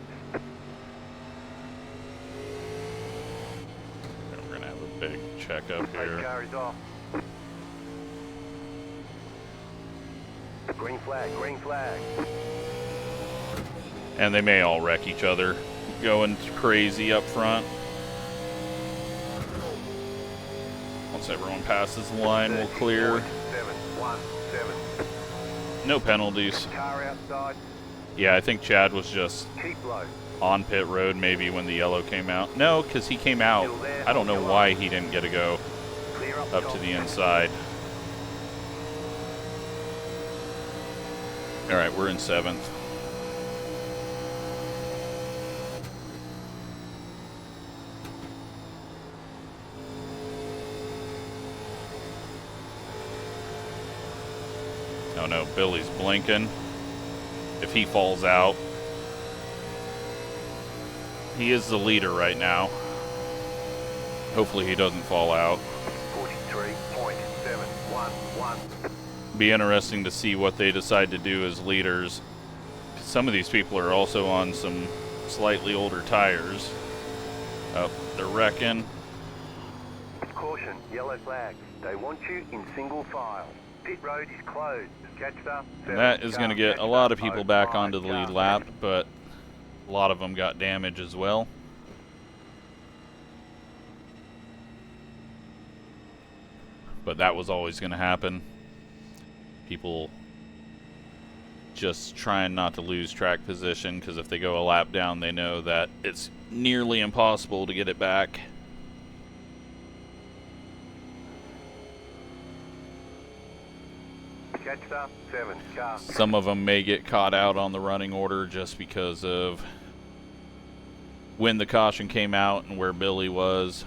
We're gonna have a big checkup Pace here. car is off. Green flag, green flag. And they may all wreck each other, going crazy up front. Once everyone passes the line, we'll clear. 717. No penalties. Car outside. Yeah, I think Chad was just Keep low. on pit road maybe when the yellow came out. No, because he came out. I don't know why he didn't get to go Clear up to the inside. Alright, we're in 7th. Oh no, Billy's blinking. If he falls out. He is the leader right now. Hopefully he doesn't fall out. 43.711. Be interesting to see what they decide to do as leaders. Some of these people are also on some slightly older tires. Oh, they're wrecking. Caution, yellow flag. They want you in single file. Pit road is closed. Catch up. And that is going to get a lot of people back onto the lead lap, but a lot of them got damage as well. But that was always going to happen. People just trying not to lose track position, because if they go a lap down, they know that it's nearly impossible to get it back. Catch up. 7 car. Some of them may get caught out on the running order just because of when the caution came out and where Billy was.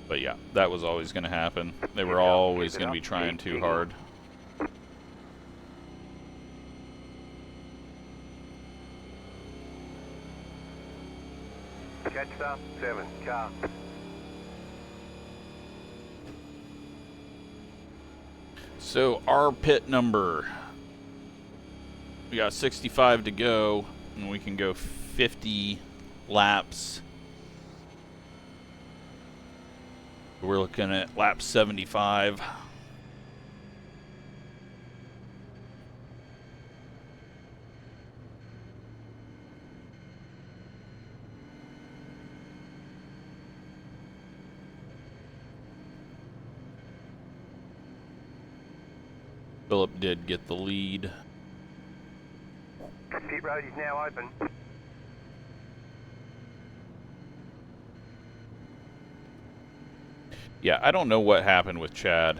But yeah, that was always going to happen. They were always going to be trying too hard. Catch up. 7 car. So our pit number, we got 65 to go, and we can go 50 laps. We're looking at lap 75. Philip did get the lead. Pit road is now open. Yeah, I don't know what happened with Chad.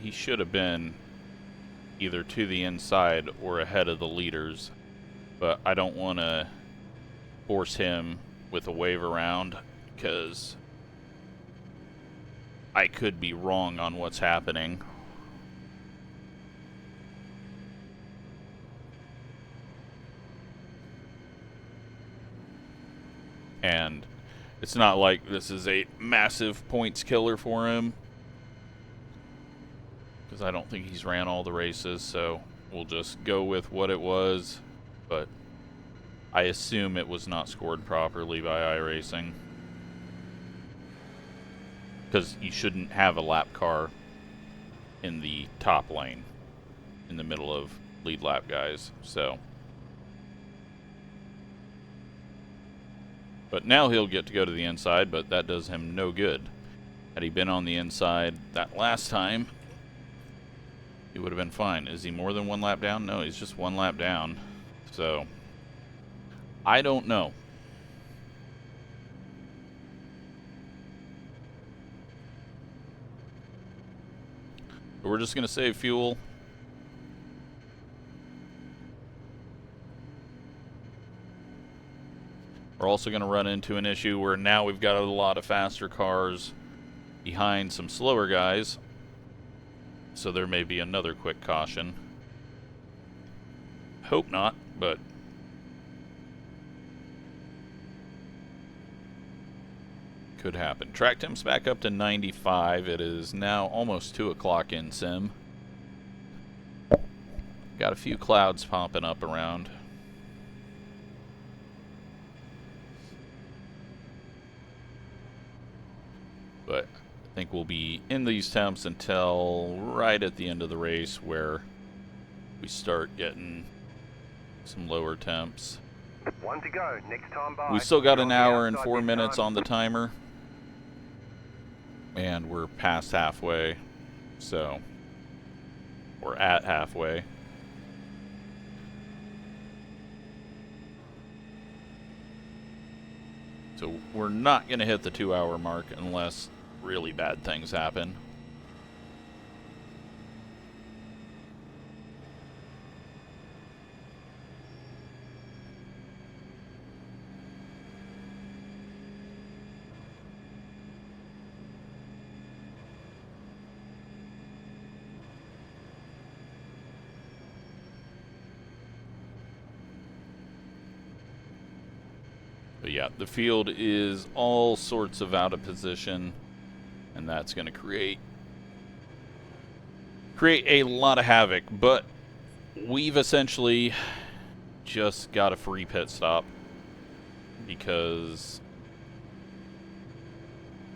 He should have been either to the inside or ahead of the leaders, but I don't want to force him with a wave around because I could be wrong on what's happening. And it's not like this is a massive points killer for him, because I don't think he's ran all the races, so we'll just go with what it was. But I assume it was not scored properly by iRacing, because you shouldn't have a lap car in the top lane in the middle of lead lap guys. So, but now he'll get to go to the inside, but that does him no good. Had he been on the inside that last time, he would have been fine. Is he more than one lap down? No, he's just one lap down. So, I don't know. But we're just going to save fuel. We're also going to run into an issue where now we've got a lot of faster cars behind some slower guys. So there may be another quick caution. Hope not, but could happen. Track temp's back up to 95. It is now almost 2 o'clock in sim. Got a few clouds popping up around. But I think we'll be in these temps until right at the end of the race, where we start getting some lower temps. 1 to go. Next time by. We still got an hour and 4 minutes on the timer. And we're past halfway. So, we're at halfway. So we're not going to hit the 2-hour mark unless really bad things happen. But yeah, the field is all sorts of out of position, and that's going to create a lot of havoc. But we've essentially just got a free pit stop because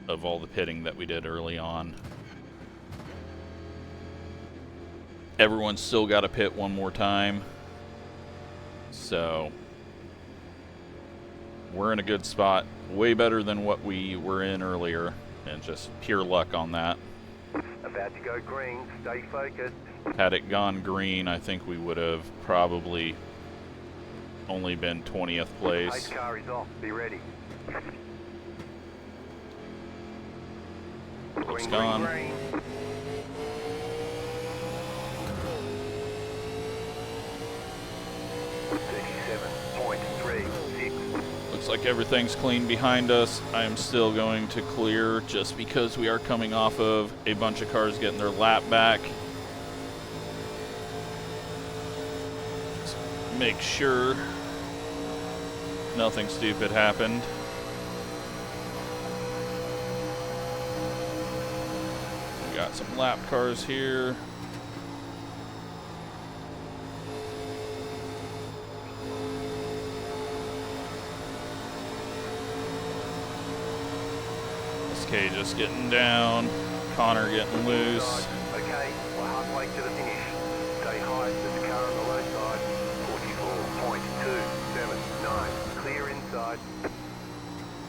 of all the pitting that we did early on. Everyone's still got to pit one more time, so we're in a good spot, way better than what we were in earlier, and just pure luck on that. About to go green, stay focused. Had it gone green, I think we would have probably only been 20th place. Pace car is off, be ready. It's gone. Green. Looks like everything's clean behind us. I am still going to clear just because we are coming off of a bunch of cars getting their lap back. Just make sure nothing stupid happened. We got some lap cars here. SK just getting down. Connor getting loose. Okay, we're halfway to the finish. Stay high, there's a car on the low side. 44.279. Clear inside.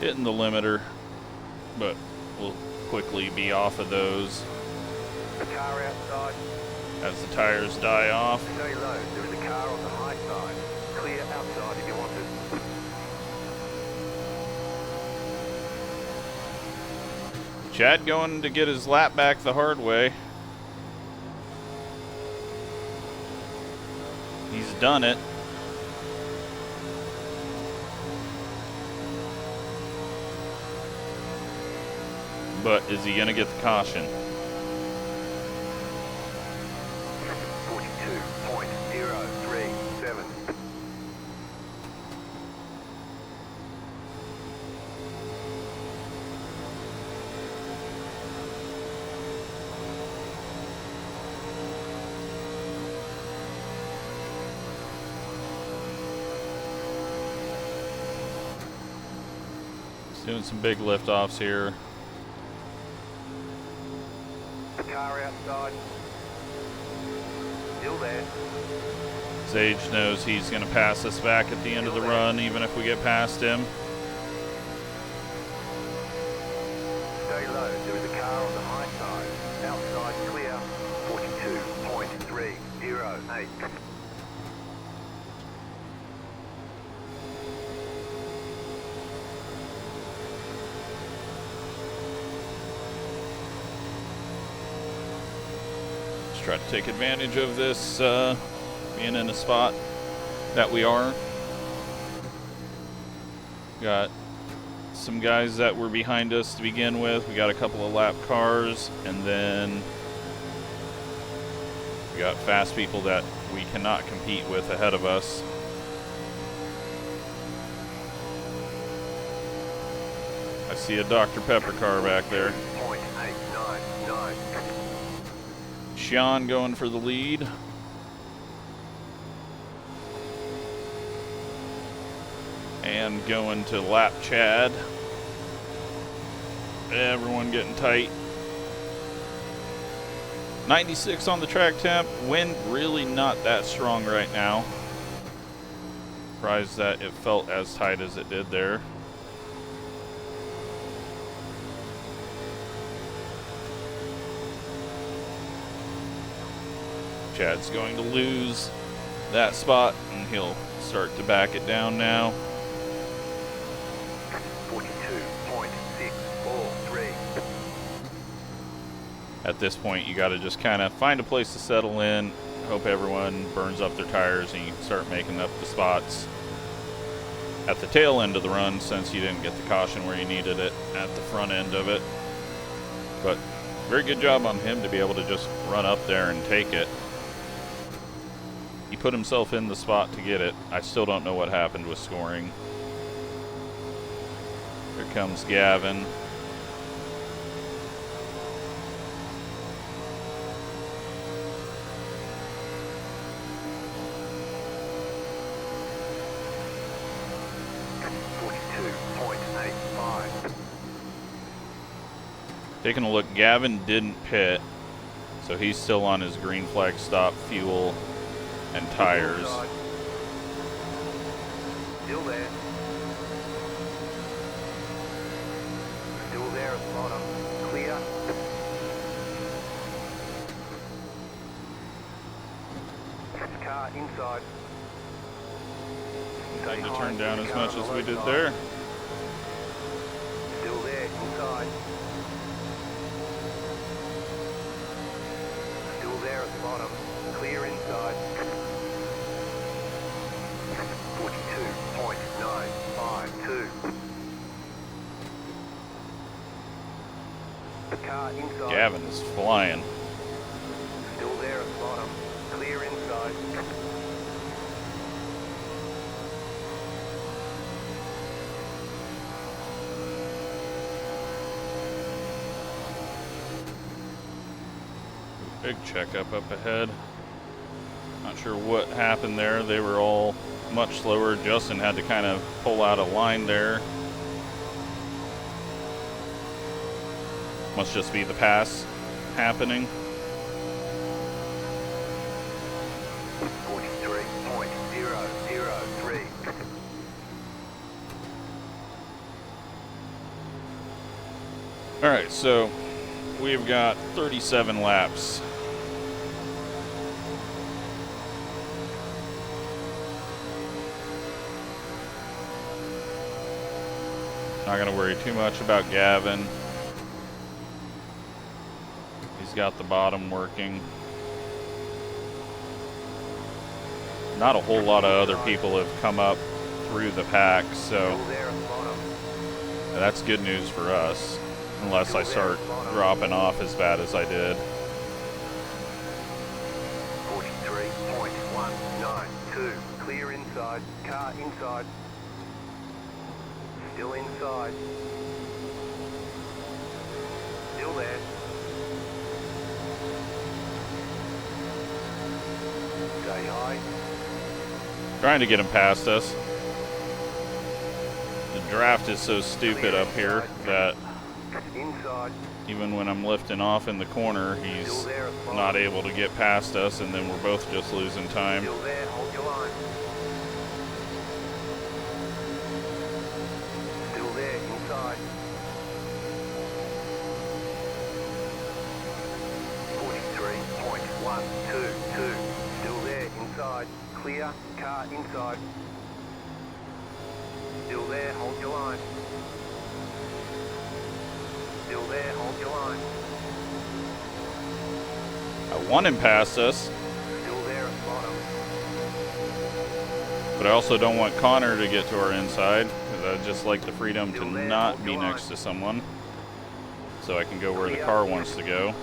Hitting the limiter, but we'll quickly be off of those The car outside. as the tires die off. Stay low, there is a car on the high side. Clear outside if you want it. Chad going to get his lap back the hard way. He's done it. But is he going to get the caution? 42.037. Doing some big liftoffs here. The car outside. Still there. Sage knows he's going to pass us back at the end of the run, even if we get past him. Stay low. There is a car on the high side. Outside clear. 42.308. Let's try to take advantage of this being in a spot that we are. Got some guys that were behind us to begin with. We got a couple of lap cars, and then we got fast people that we cannot compete with ahead of us. I see a Dr. Pepper car back there. Sean going for the lead. And going to lap Chad. Everyone getting tight. 96 on the track temp. Wind really not that strong right now. Surprised that it felt as tight as it did there. Chad's going to lose that spot, and he'll start to back it down now. 42.643. At this point, you got to just kind of find a place to settle in, hope everyone burns up their tires, and you can start making up the spots at the tail end of the run, since you didn't get the caution where you needed it at the front end of it. But very good job on him to be able to just run up there and take it. He put himself in the spot to get it. I still don't know what happened with scoring. Here comes Gavin. Taking a look, Gavin didn't pit, so he's still on his green flag stop fuel and tires. Still there. Still there at the bottom. Clear. Car inside. Time to turn down as much as we did there. Still there, inside. Still there at the bottom. Clear inside. 42.952. The car inside. Gavin is flying. Still there at the bottom. Clear inside. Big checkup up ahead. Not sure what happened there. They were all much slower. Justin had to kind of pull out a line there. Must just be the pass happening. 43.003. All right, so we've got 37 laps. Not going to worry too much about Gavin. He's got the bottom working. Not a whole lot of other people have come up through the pack, so that's good news for us, unless I start dropping off as bad as I did. 43.192. Clear inside. Car inside. Still inside. Still there. Stay high. Trying to get him past us. The draft is so stupid up here that Inside. even when I'm lifting off in the corner, he's not able to get past us, and then we're both just losing time. Still there, hold your line. Still there, inside. 43.122. Still there, inside. Clear, car inside. Still there, hold your line. Still there, hold your line. I want him past us, Still there at bottom. but I also don't want Connor to get to our inside, because I just like the freedom to not be next to someone, so I can go where the car wants to go.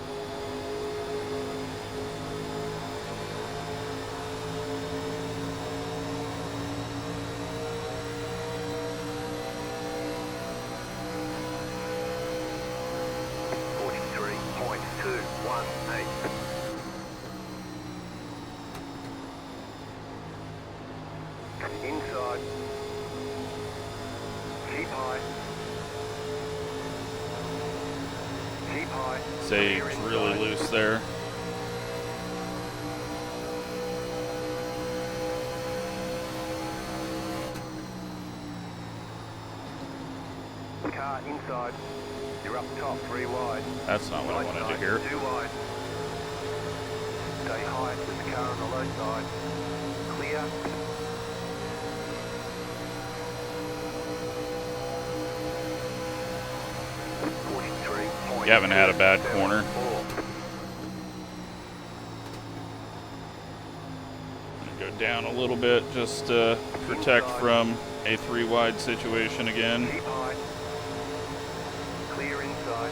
Inside. Keep high. Keep high. Say it's really loose there. Car inside. You're up top, 3 wide. That's not what I wanted to hear. 2 wide. Stay high with the car on the low side. Clear. You haven't had a bad corner. Go down a little bit just to protect from a 3 wide situation again. Keep high. Clear inside.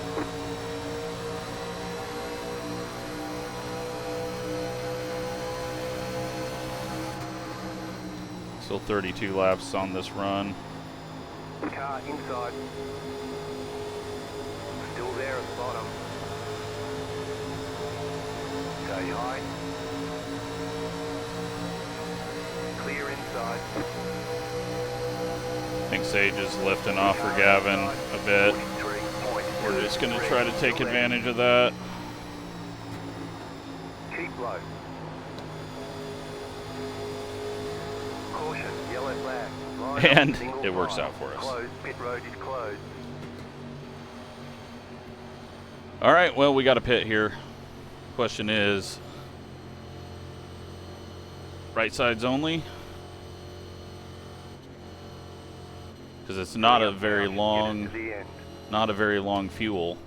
Still 32 laps on this run. Car inside. Still there at the bottom. Stay high. Clear inside. I think Sage is lifting off for Gavin a bit. We're just going to try to take advantage of that. Keep low. Caution, yellow flag. Line And up, single it works file. out for us. Closed, pit road is closed. All right, well, we got a pit here. Question is, right sides only? Because it's not a very long, fuel.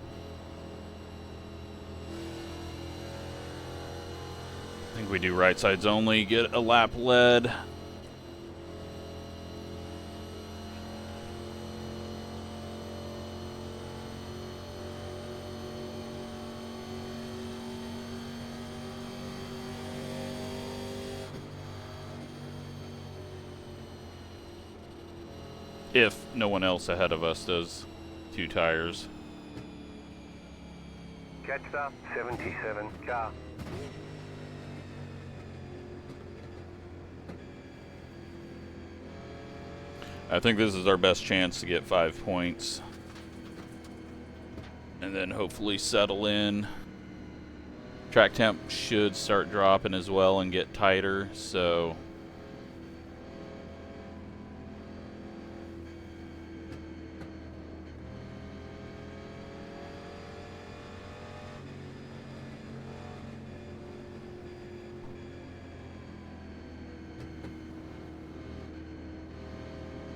I think we do right sides only, get a lap lead. If no one else ahead of us does 2 tires. Catched up, 77, car. I think this is our best chance to get 5 points. And then hopefully settle in. Track temp should start dropping as well and get tighter, so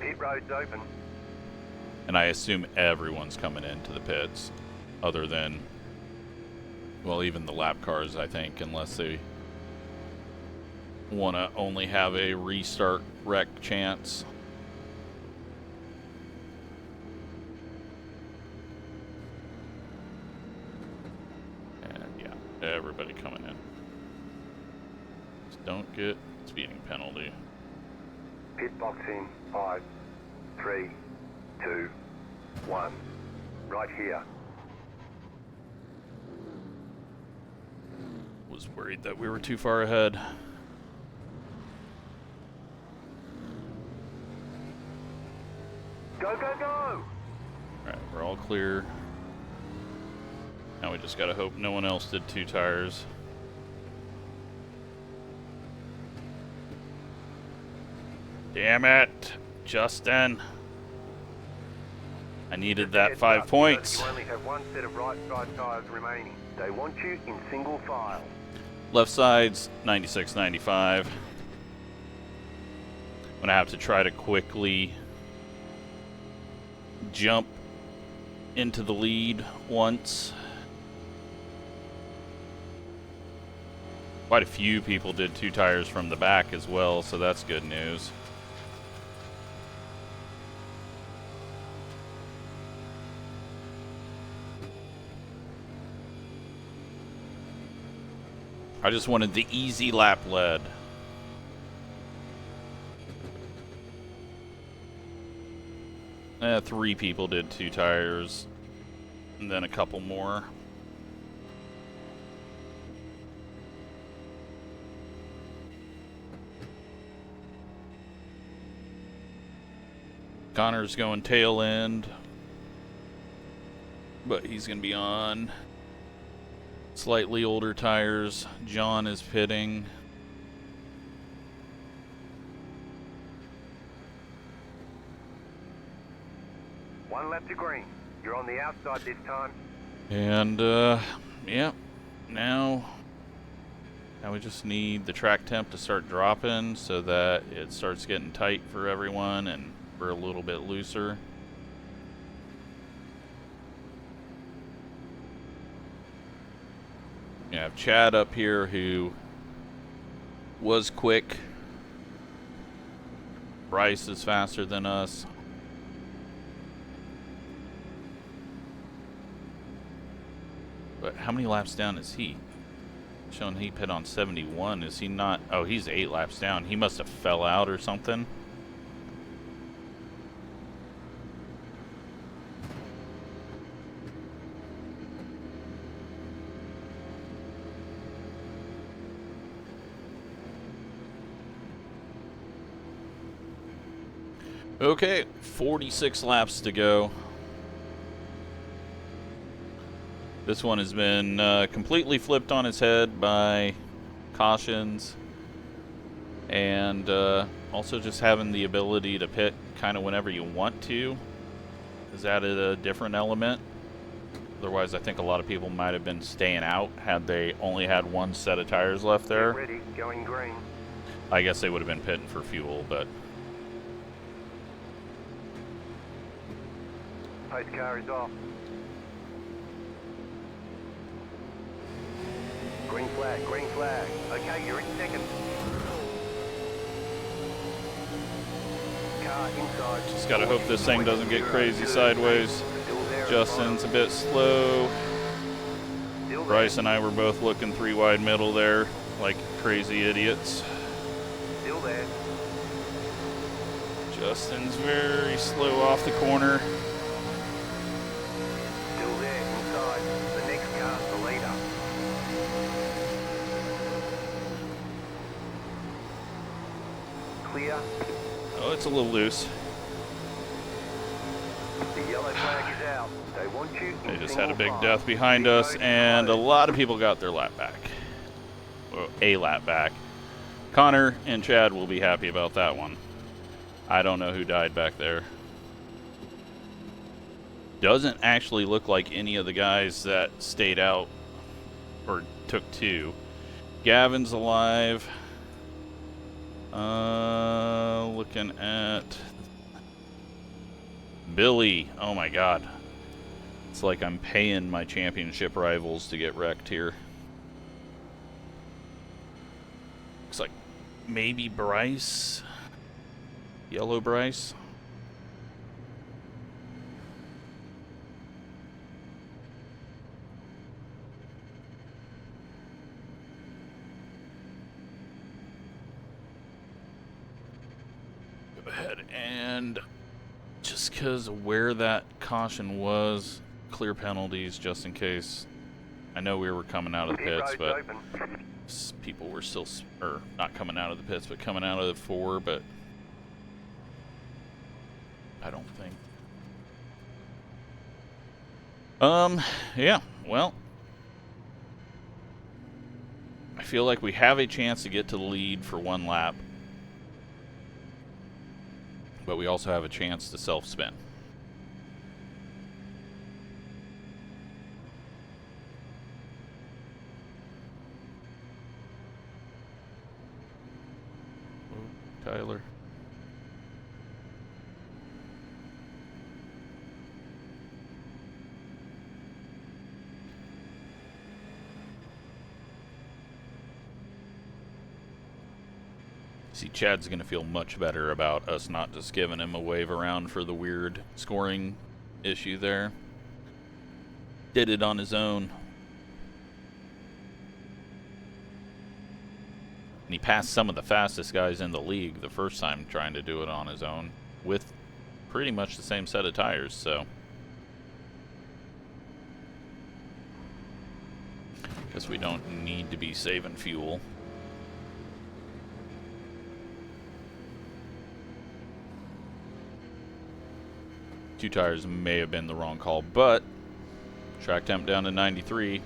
Pit road's open. and I assume everyone's coming into the pits, other than, well, even the lap cars, I think, unless they want to only have a restart wreck chance. And yeah, everybody coming in. Just don't get speeding penalty. Pit box in, 5, 3, 2, 1. Right here. Was worried that we were too far ahead. Go, go, all clear. Now we just gotta hope no one else did 2 tires. Damn it, Justin. I needed that 5 points. You only have one set of right side tires remaining. They want you in single file. Left side's 96.95. I'm gonna have to try to quickly jump into the lead once. Quite a few people did 2 tires from the back as well, so that's good news. I just wanted the easy lap lead. Three people did 2 tires, and then a couple more. Connor's going tail end, but he's going to be on slightly older tires. John is pitting. One lap to green. You're on the outside this time. And, yeah, now we just need the track temp to start dropping so that it starts getting tight for everyone and we're a little bit looser. You have Chad up here who was quick. Bryce is faster than us. But how many laps down is he? Showing he pit on 71. Is he not? Oh, he's 8 laps down. He must have fell out or something. Okay, 46 laps to go. This one has been completely flipped on its head by cautions and also just having the ability to pit kind of whenever you want to has added a different element. Otherwise, I think a lot of people might have been staying out had they only had one set of tires left there. Get ready, going green. I guess they would have been pitting for fuel, but Pace car is off. Green flag, green flag. Okay, you're in second. Car inside. just gotta hope this thing doesn't get crazy sideways. Justin's a bit slow. Bryce and I were both looking 3 wide middle there like crazy idiots. Still there. Justin's very slow off the corner. Still there inside. The next car's the leader. Clear. Oh, it's a little loose. The yellow flag is out. They want you in They just had a big single death file. behind Big us, road and a closed. lot of people got their lap back. Well, a lap back. Connor and Chad will be happy about that one. I don't know who died back there. Doesn't actually look like any of the guys that stayed out or took 2. Gavin's alive. Looking at Billy. Oh my god. It's like I'm paying my championship rivals to get wrecked here. Looks like maybe Bryce. Yellow Bryce. Go ahead and just because of where that caution was, clear penalties just in case. I know we were coming out of the Pit pits, road's but open. people were still, or not coming out of the pits, but coming out of the 4, but I don't think. Yeah, well, I feel like we have a chance to get to the lead for one lap, but we also have a chance to self-spin. Tyler. See, Chad's going to feel much better about us not just giving him a wave around for the weird scoring issue there. Did it on his own. And he passed some of the fastest guys in the league the first time trying to do it on his own with pretty much the same set of tires, so. Guess we don't need to be saving fuel. Two tires may have been the wrong call, but track temp down to 93.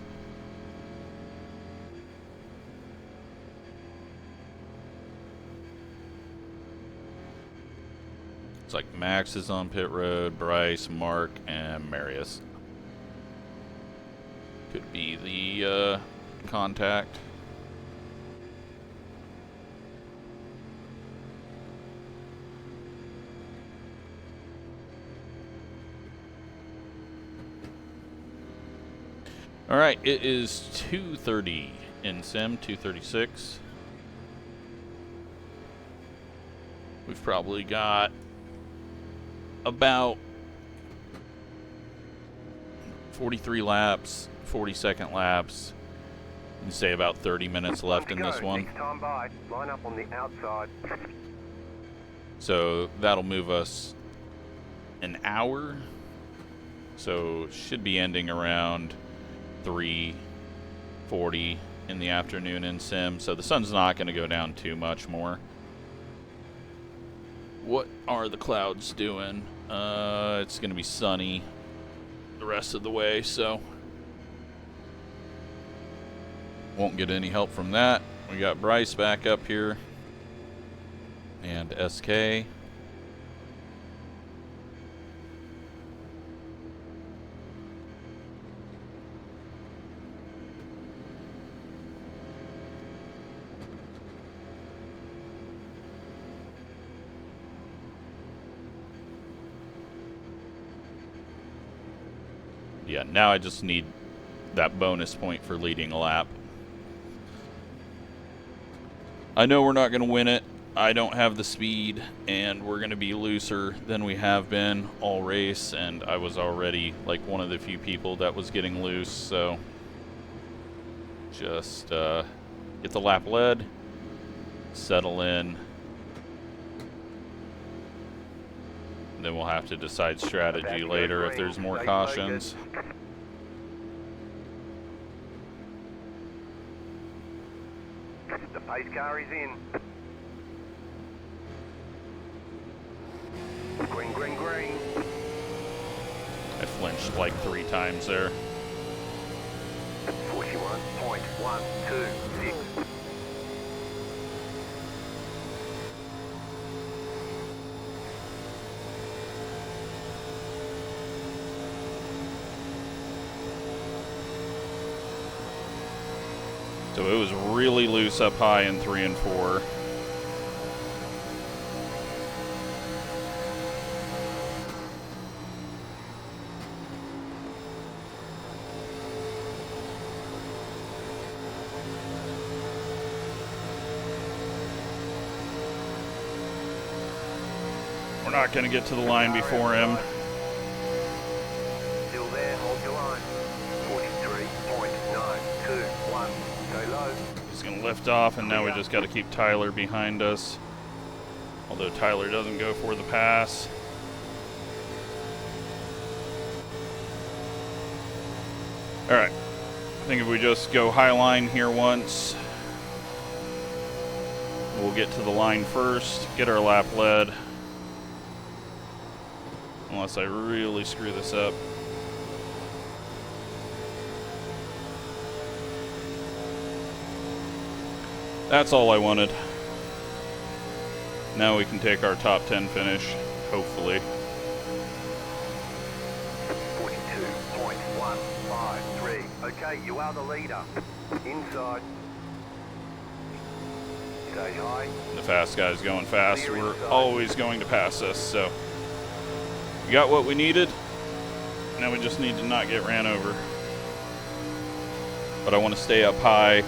It's like Max is on pit road, Bryce, Mark, and Marius. Could be the contact. All right, it is 2:30 in sim, 2:36. We've probably got about 43 laps, 40-second laps. You say about 30 minutes left in this one. Next time by, line up on the outside. So that'll move us an hour. So should be ending around 3:40 in the afternoon in sim. So the sun's not going to go down too much more. What are the clouds doing? It's going to be sunny the rest of the way, so won't get any help from that. We got Bryce back up here and SK. Yeah, now I just need that bonus point for leading a lap. I know we're not going to win it. I don't have the speed, and we're going to be looser than we have been all race, and I was already like one of the few people that was getting loose, so just get the lap led, settle in, and then we'll have to decide strategy later if there's more cautions. The pace car is in. Green, green, green. I flinched like 3 times there. 41.126. So it was really loose up high in 3 and 4. We're not going to get to the line before him. Still there, hold your line. 43.921. Go low. He's going to lift off, and now we just got to keep Tyler behind us. Although Tyler doesn't go for the pass. Alright. I think if we just go high line here once, we'll get to the line first, get our lap led. Unless I really screw this up. That's all I wanted. Now we can take our top 10 finish, hopefully. 42.153. Okay, you are the leader. Inside. Stay high. The fast guys going fast. We're always going to pass us, so we got what we needed. Now we just need to not get ran over. But I want to stay up high,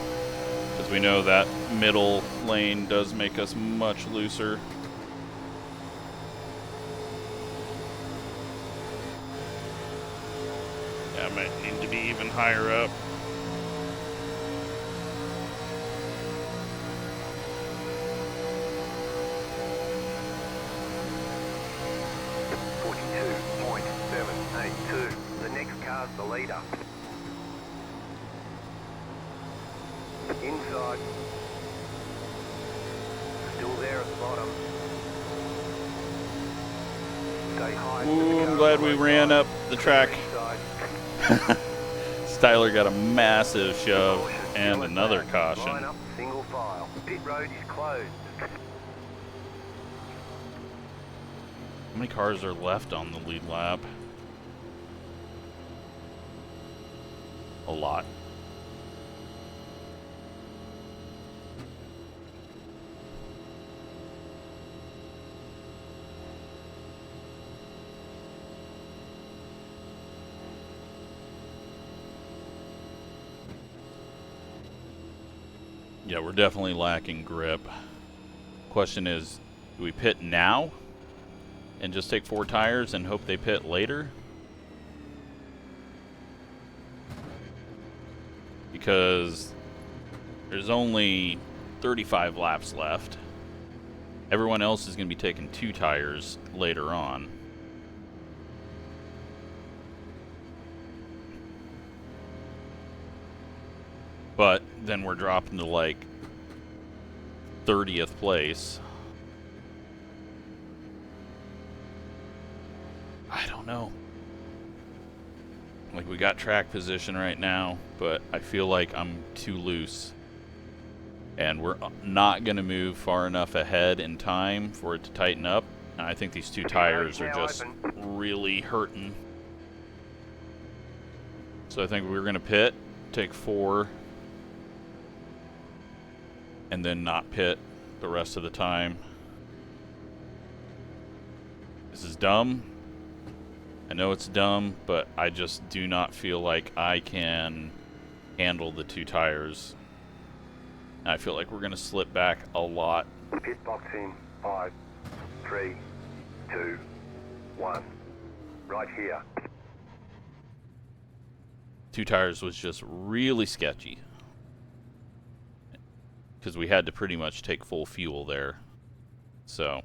because we know that middle lane does make us much looser. Yeah, I might need to be even higher up. The next car's the leader. Inside. Still there at the bottom. Stay high. Ooh, I'm glad we ran up the track. Styler got a massive shove and another caution. Line up, single file. Pit road is closed. How many cars are left on the lead lap? A lot. Yeah, we're definitely lacking grip. Question is, do we pit now and just take 4 tires and hope they pit later? Because there's only 35 laps left. Everyone else is going to be taking 2 tires later on. But then we're dropping to like 30th place. I don't know. Like, we got track position right now, but I feel like I'm too loose. And we're not going to move far enough ahead in time for it to tighten up. And I think these 2 tires are just really hurting. So I think we're going to pit, take 4, and then not pit the rest of the time. This is dumb. I know it's dumb, but I just do not feel like I can handle the 2 tires. And I feel like we're going to slip back a lot. Pit box in 5, 3, 2, 1. Right here. 2 tires was just really sketchy, because we had to pretty much take full fuel there. So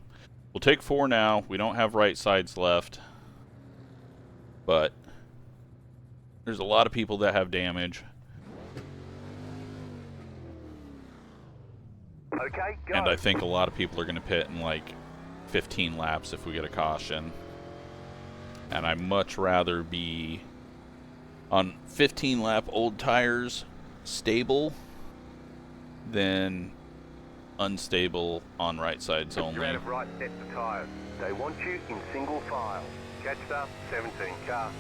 we'll take 4 now. We don't have right sides left, but there's a lot of people that have damage. Okay, go. And I think a lot of people are going to pit in like 15 laps if we get a caution. And I'd much rather be on 15 lap old tires, stable, than unstable on right sides only. You're out of right sets of tyres. They want you in single file. Catch the 17 car.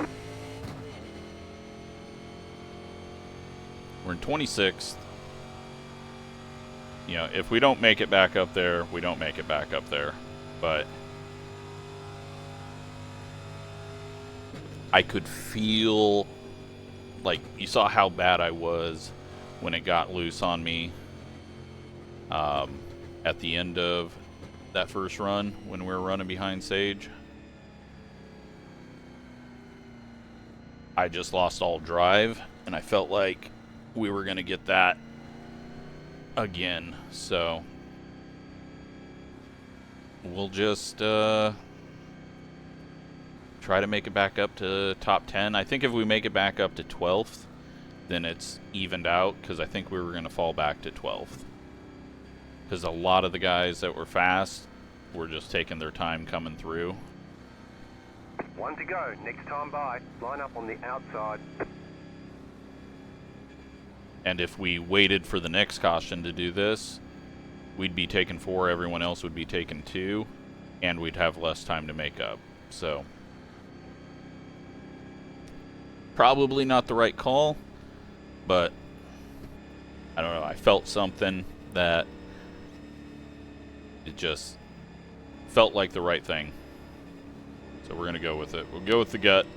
We're in 26th. You know, if we don't make it back up there, we don't make it back up there. But I could feel, like, you saw how bad I was when it got loose on me at the end of that first run when we were running behind Sage. I just lost all drive, and I felt like we were going to get that again. So we'll just try to make it back up to top 10. I think if we make it back up to 12th, then it's evened out, because I think we were going to fall back to 12th. Because a lot of the guys that were fast were just taking their time coming through. 1 to go. Next time by. Line up on the outside. And if we waited for the next caution to do this, we'd be taking 4, everyone else would be taking 2, and we'd have less time to make up. So, probably not the right call, but I don't know, I felt something that it just felt like the right thing. So we're going to go with it. We'll go with the gut.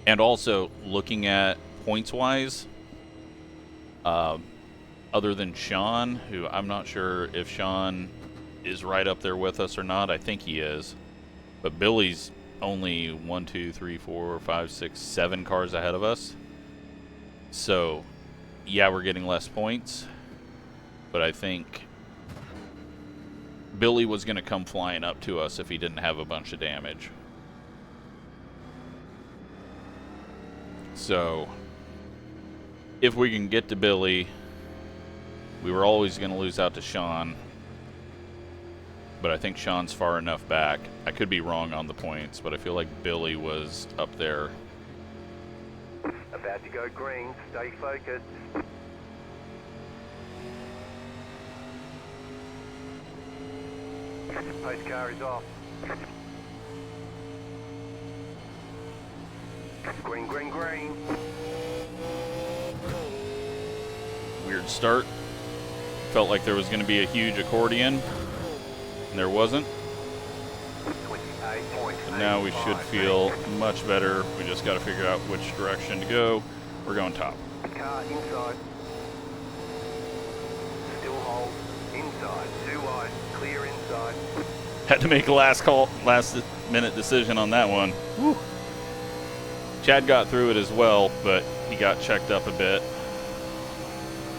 And also, looking at points-wise, other than Sean, who I'm not sure if Sean is right up there with us or not. I think he is. But Billy's only 1, 2, 3, 4, 5, 6, 7 cars ahead of us. So, yeah, we're getting less points. But I think Billy was going to come flying up to us if he didn't have a bunch of damage. So, if we can get to Billy, we were always going to lose out to Sean. But I think Sean's far enough back. I could be wrong on the points, but I feel like Billy was up there. About to go green, stay focused. Post car is off. Green, green, green. Weird start. Felt like there was going to be a huge accordion, and there wasn't. 28 points. And now we should feel much better. We just got to figure out which direction to go. We're going top. Car inside. Still hold. Inside. 2 wide. Clear inside. Had to make a last minute decision on that one. Whew. Chad got through it as well, but he got checked up a bit.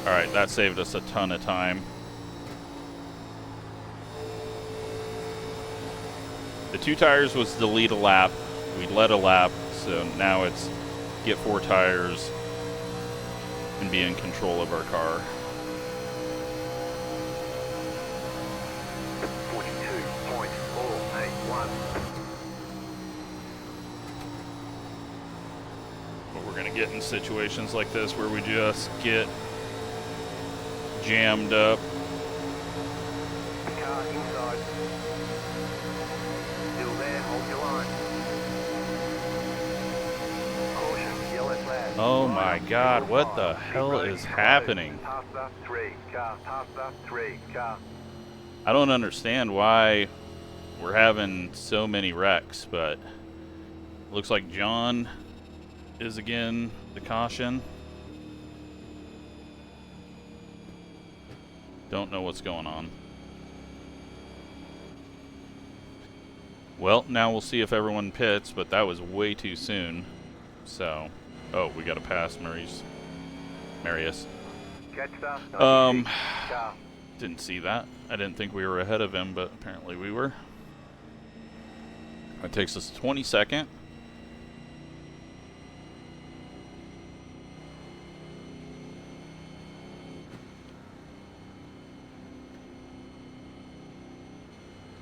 Alright, that saved us a ton of time. The 2 tires was to lead a lap. We led a lap, so now it's get 4 tires and be in control of our car. 42.481. But we're going to get in situations like this where we just get jammed up. Car inside. Still there, hold your line. Caution, yellow flag. Oh my god, what the hell is happening? Past the 3, car, past the 3, car. I don't understand why we're having so many wrecks, but looks like John is again the caution. Don't know what's going on. Well, now we'll see if everyone pits, but that was way too soon. So, oh, we got to pass Marius. Catch the car. Didn't see that. I didn't think we were ahead of him, but apparently we were. That takes us 22nd.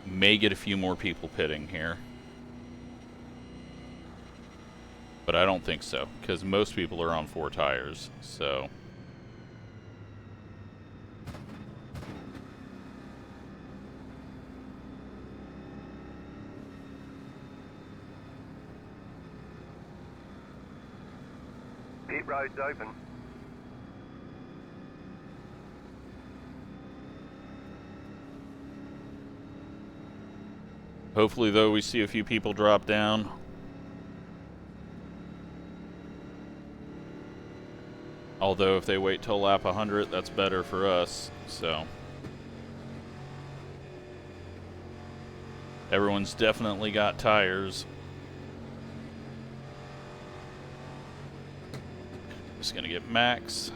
May get a few more people pitting here. But I don't think so, because most people are on 4 tires, so... Pit road's open. Hopefully, though, we see a few people drop down. Although, if they wait till lap 100, that's better for us, so... Everyone's definitely got tires. Just gonna get Max.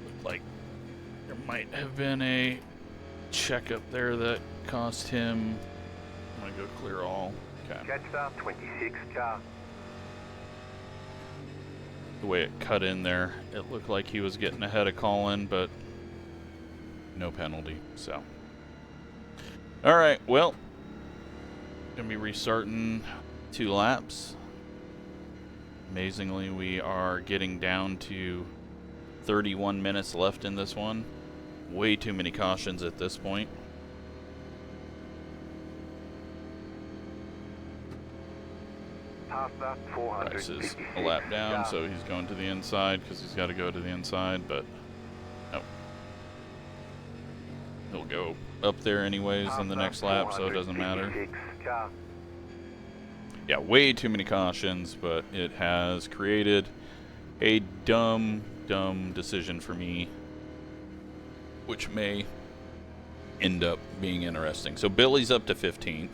Looked like there might have been a checkup there that cost him. I'm gonna go clear all. Okay. Catch the 26 car. The way it cut in there, it looked like he was getting ahead of Colin, but no penalty, so. All right, well, gonna be restarting 2 laps. Amazingly, we are getting down to 31 minutes left in this one. Way too many cautions at this point. Bryce is a lap down, so he's going to the inside because he's got to go to the inside, but no. He'll go up there anyways in the next lap, so it doesn't matter. Yeah, way too many cautions, but it has created a dumb decision for me, which may end up being interesting. So Billy's up to 15th.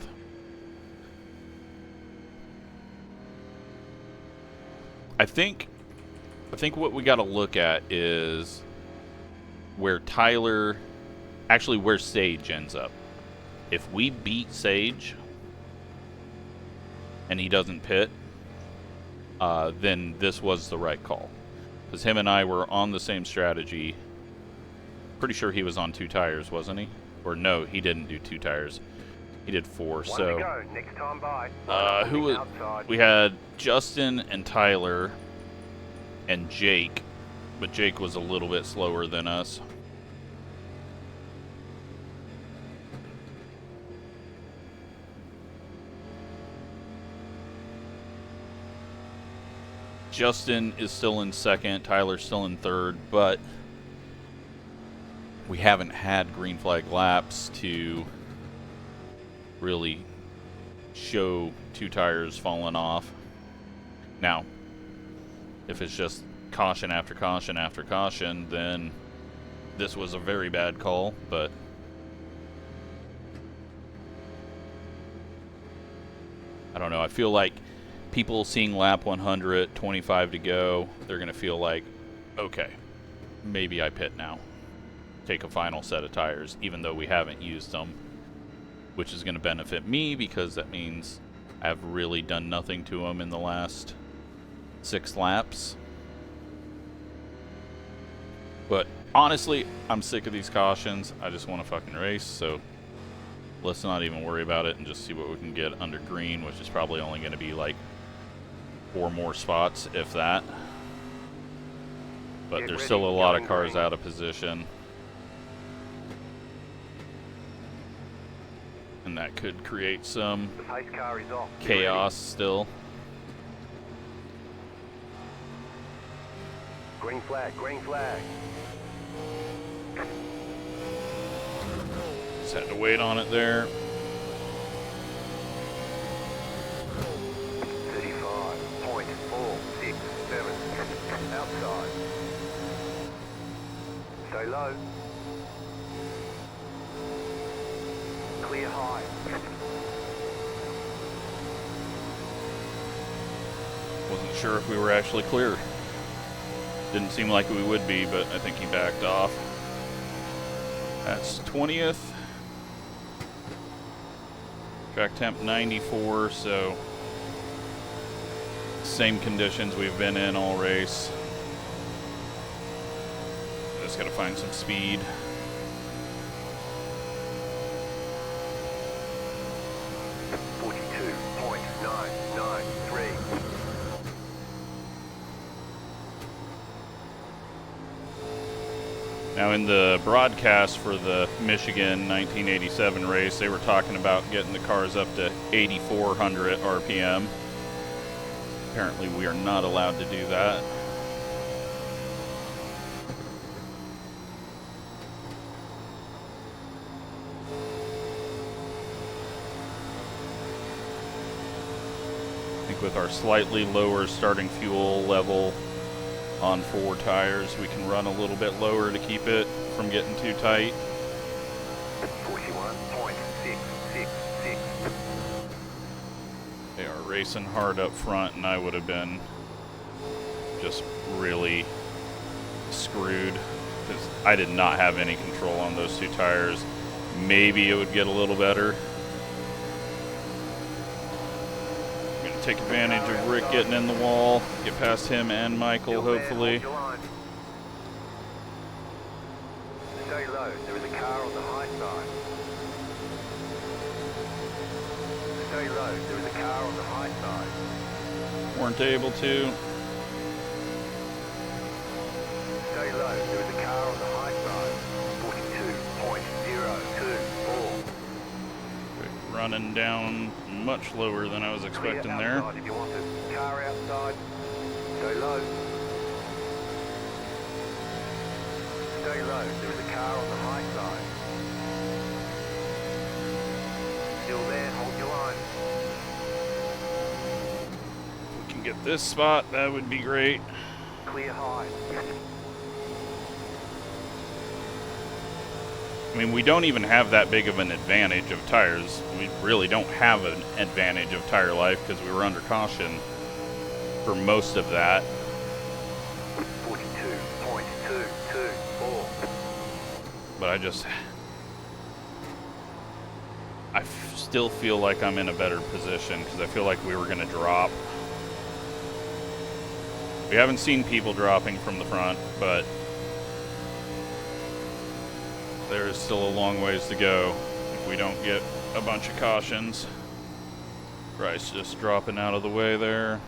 I think what we got to look at is where where Sage ends up. If we beat Sage and he doesn't pit, then this was the right call. Because him and I were on the same strategy. Pretty sure he was on 2 tires, wasn't he? Or no, he didn't do 2 tires. He did 4. So next time by. who was, we had Justin and Tyler and Jake, but Jake was a little bit slower than us. Justin is still in 2nd, Tyler's still in 3rd, but we haven't had green flag laps to really show 2 tires falling off. Now, if it's just caution after caution after caution, then this was a very bad call, but I don't know. I feel like people seeing lap 100, 25 to go, they're going to feel like, okay, maybe I pit now. Take a final set of tires, even though we haven't used them, which is going to benefit me because that means I've really done nothing to them in the last 6 laps. But honestly, I'm sick of these cautions. I just want to fucking race, so let's not even worry about it and just see what we can get under green, which is probably only going to be like 4 more spots, if that. But there's still a lot of cars out of position. And that could create some chaos still. Green flag, green flag. Just had to wait on it there. 35.467 outside. Stay low. Clear high. Wasn't sure if we were actually clear. Didn't seem like we would be, but I think he backed off. That's 20th. Track temp 94, so same conditions we've been in all race. Just gotta find some speed. Now in the broadcast for the Michigan 1987 race, they were talking about getting the cars up to 8,400 RPM. Apparently we are not allowed to do that. I think with our slightly lower starting fuel level on 4 tires, we can run a little bit lower to keep it from getting too tight. 41.666. They are racing hard up front, and I would have been just really screwed because I did not have any control on those 2 tires. Maybe it would get a little better. Take advantage of Rick getting in the wall, get past him and Michael, hopefully. Stay low, there is a car on the high side. Stay low, there is a car on the high side. Weren't able to. Stay low, there is a car on the high side. 42.024. Running down much lower than I was expecting there. Outside if you want it. Car outside. Stay low. Stay low, there is a car on the high side. Still there, hold your line. If we can get this spot, that would be great. Clear high. I mean, we don't even have that big of an advantage of tires. We really don't have an advantage of tire life because we were under caution for most of that. 42.224. But I still feel like I'm in a better position because I feel like we were going to drop. We haven't seen people dropping from the front, but there is still a long ways to go if we don't get a bunch of cautions. Bryce just dropping out of the way there.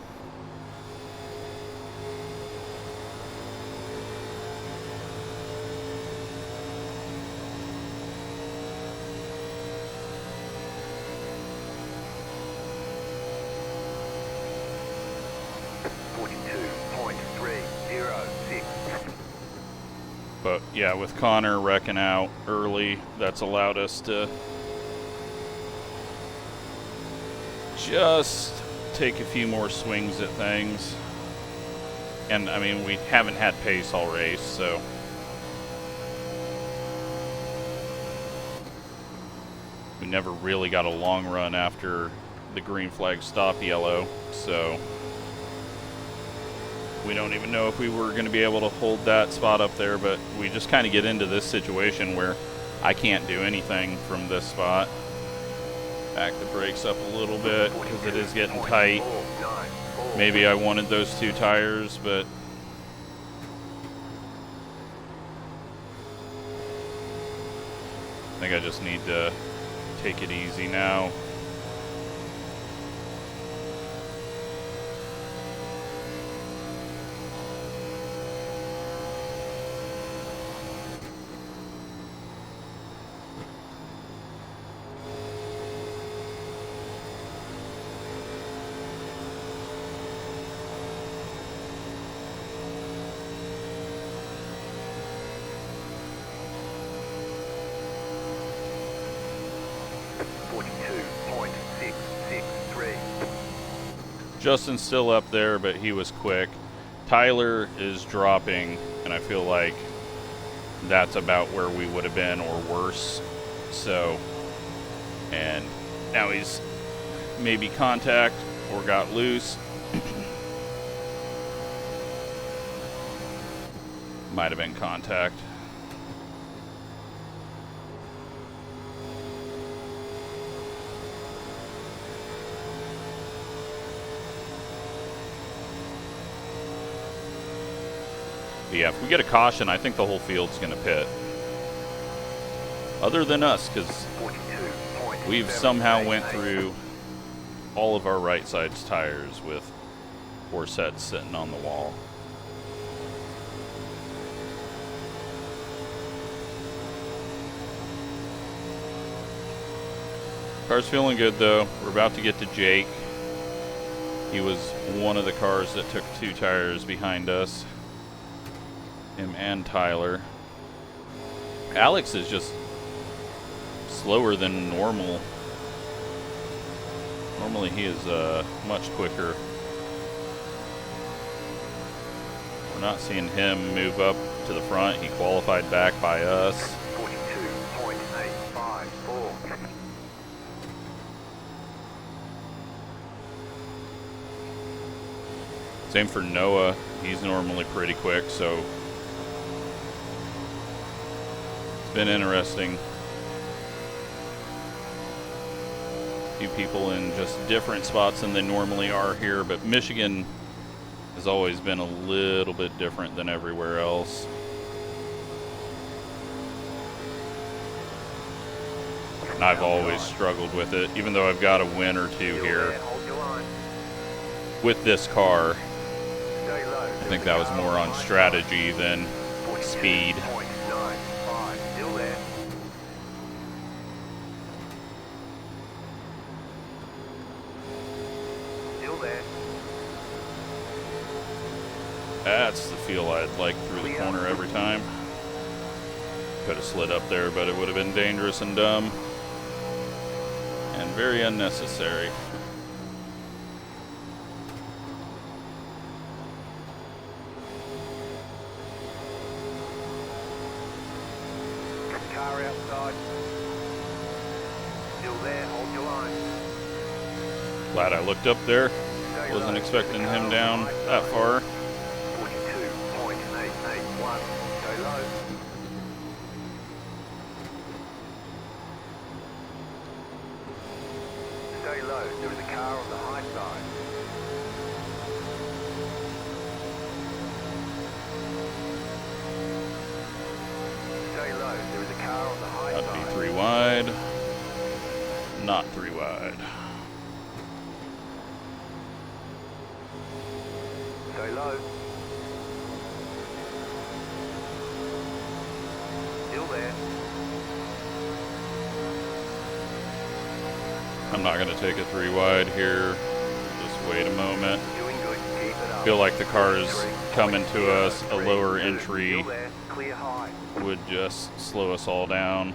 But yeah, with Connor wrecking out early, that's allowed us to just take a few more swings at things. And I mean, we haven't had pace all race, so we never really got a long run after the green flag stopped yellow, so we don't even know if we were going to be able to hold that spot up there, but we just kind of get into this situation where I can't do anything from this spot. Back the brakes up a little bit because it is getting tight. Maybe I wanted those two tires, but I think I just need to take it easy now. Justin's still up there, but he was quick. Tyler is dropping, and I feel like that's about where we would have been or worse. So, and now he's maybe contact or got loose. Might have been contact. Yeah, if we get a caution, I think the whole field's going to pit. Other than us, because we've somehow went through all of our right side's tires with 4 sets sitting on the wall. Car's feeling good though. We're about to get to Jake. He was one of the cars that took 2 tires behind us. Him and Tyler. Alex is just slower than normal. Normally he is much quicker. We're not seeing him move up to the front. He qualified back by us. 42.854. Same for Noah. He's normally pretty quick, so it's been interesting. A few people in just different spots than they normally are here, but Michigan has always been a little bit different than everywhere else. I've always struggled with it, even though I've got a win or two here. With this car, I think that was more on strategy than speed. That's the feel I'd like through the corner every time. Could have slid up there, but it would have been dangerous and dumb. And very unnecessary. Car outside. Still there, hold your line. Glad I looked up there. Wasn't expecting him down that far. 42.881. Stay low. Stay low. There is a car on the high side. Stay low. There is a car on the high side. That'd be 3 wide. Not 3 wide. Stay low. Still there. I'm not going to take a 3 wide here. Just wait a moment. Doing good. Keep it up. Feel like the car is coming to us. A lower entry Still there. Clear high. would just slow us all down.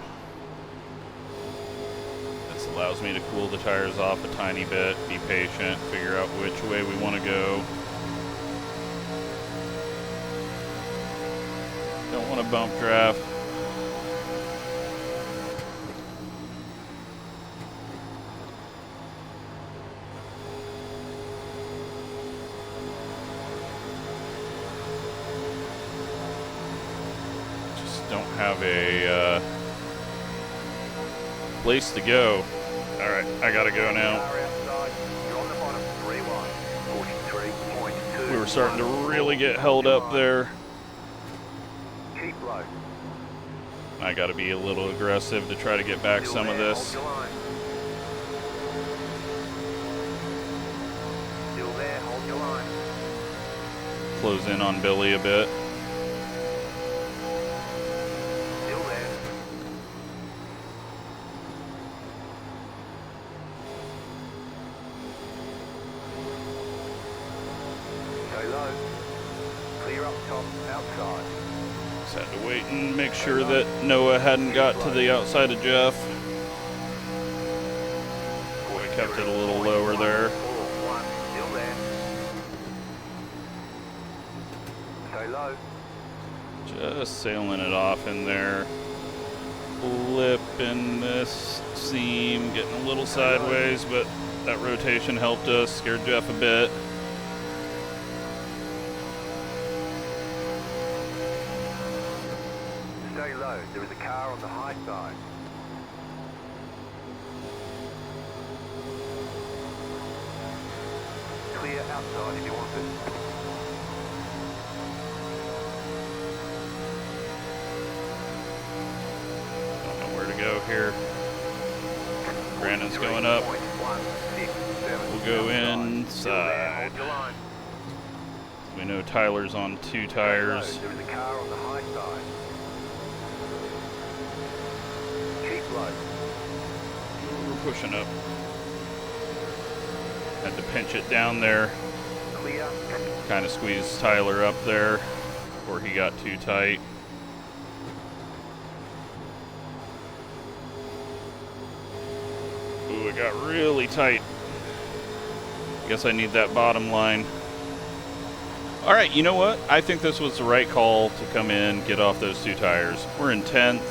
This allows me to cool the tires off a tiny bit, be patient, figure out which way we want to go. Don't want to bump draft. Just don't have a place to go. All right, I gotta go now. Car outside. You're on the bottom. 3 wide. 43.2. We were starting to really get held up there. Keep low. I gotta be a little aggressive to try to get back Still some of there, this. hold your line. Still there, hold your line. Close in on Billy a bit. Still there. Stay low. Clear up top, outside. Just had to wait and make sure that Noah hadn't got to the outside of Jeff. Boy, kept it a little lower there. 4-1, still there. Stay low. Just sailing it off in there. Flipping this seam, getting a little sideways, but that rotation helped us, scared Jeff a bit. Stay low. There is a car on the high side. Clear outside if you want it. Don't know where to go here. Brandon's going up. 43.167. We'll go Still there, inside. hold your line. We know Tyler's on 2 tires. There is a car on the high side. Keep low. We're pushing up. Had to pinch it down there. Clear. Kind of squeezed Tyler up there before he got too tight. Ooh, it got really tight. Guess I need that bottom line. All right, you know what? I think this was the right call to come in, get off those 2 tires. We're in 10th.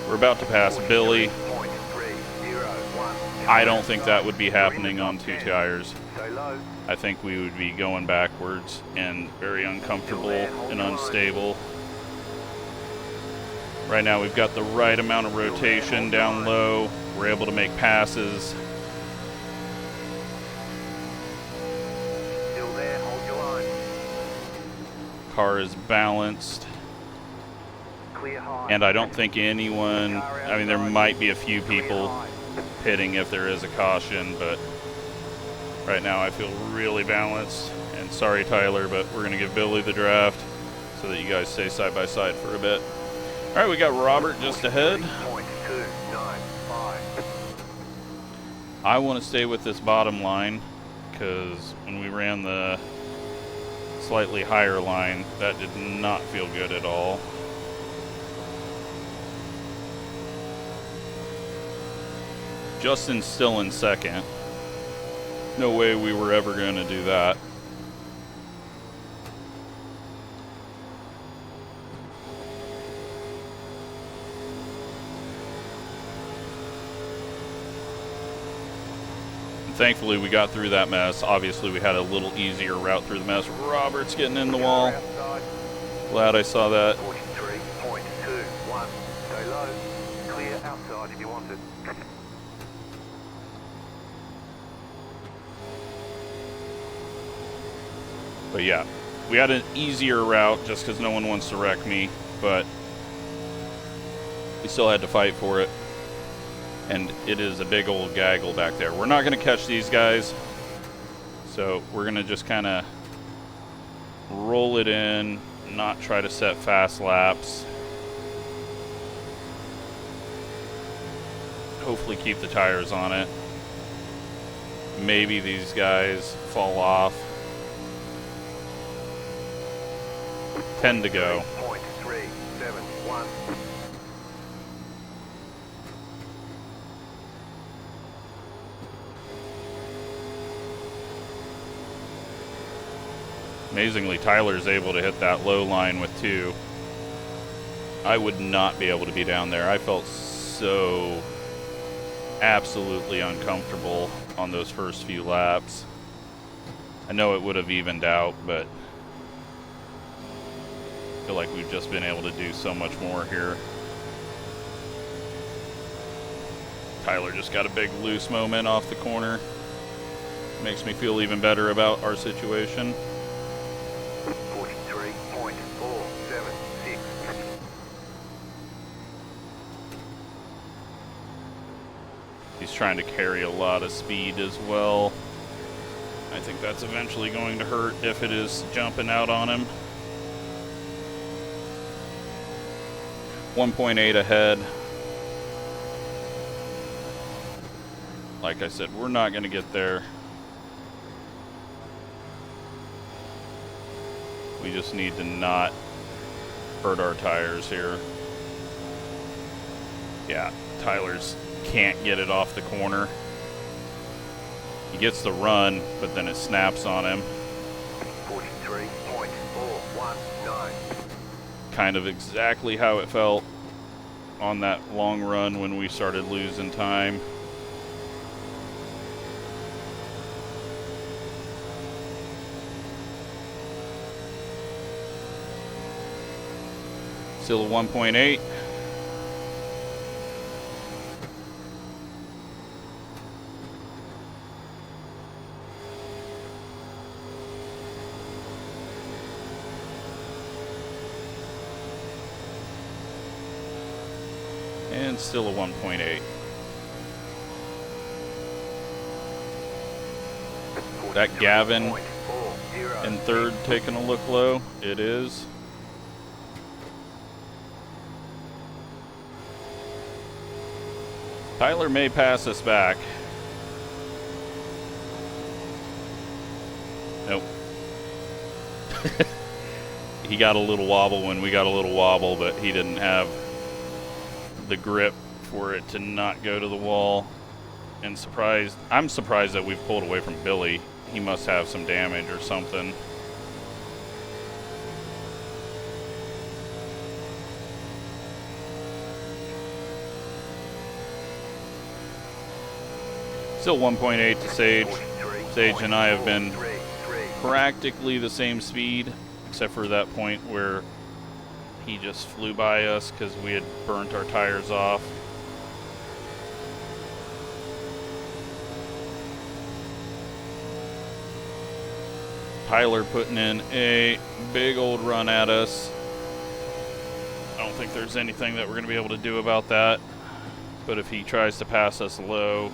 We're about to pass Billy. 43.301. I don't think that would be happening on 2 tires. Stay low. I think we would be going backwards and very uncomfortable and unstable. Right now we've got the right amount of rotation down low. We're able to make passes. Still there, hold your line. Car is balanced. Clear clear high. And I don't think anyone, I mean, there might be a few people pitting if there is a caution, but right now I feel really balanced. And sorry, Tyler, but we're going to give Billy the draft so that you guys stay side by side for a bit. All right, we got Robert just ahead. I want to stay with this bottom line because when we ran the slightly higher line, that did not feel good at all. Justin's still in second. No way we were ever going to do that. Thankfully, we got through that mess. Obviously, we had a little easier route through the mess. Robert's getting in the wall. Glad I saw that. 43.21. Stay low. Clear outside if you want it. But yeah, we had an easier route just because no one wants to wreck me, but we still had to fight for it. And it is a big old gaggle back there. We're not going to catch these guys, so we're going to just kind of roll it in, not try to set fast laps. Hopefully keep the tires on it. Maybe these guys fall off. 10 to go. 0.371. Amazingly, Tyler's able to hit that low line with 2. I would not be able to be down there. I felt so absolutely uncomfortable on those first few laps. I know it would have evened out, but I feel like we've just been able to do so much more here. Tyler just got a big loose moment off the corner. Makes me feel even better about our situation. 43.476. He's trying to carry a lot of speed as well. I think that's eventually going to hurt if it is jumping out on him. 1.8 ahead. Like I said, we're not going to get there. We just need to not hurt our tires here. Yeah, Tyler's can't get it off the corner. He gets the run, but then it snaps on him. 43.419. Kind of exactly how it felt on that long run when we started losing time. Still a 1.8. And still a 1.8. That Gavin in third taking a look low. It is. Tyler may pass us back. Nope. He got a little wobble when we got a little wobble, but he didn't have the grip for it to not go to the wall. And I'm surprised that we've pulled away from Billy. He must have some damage or something. Still 1.8 to Sage. Sage and I have been practically the same speed, except for that point where he just flew by us because we had burnt our tires off. Tyler putting in a big old run at us. I don't think there's anything that we're going to be able to do about that. But if he tries to pass us low,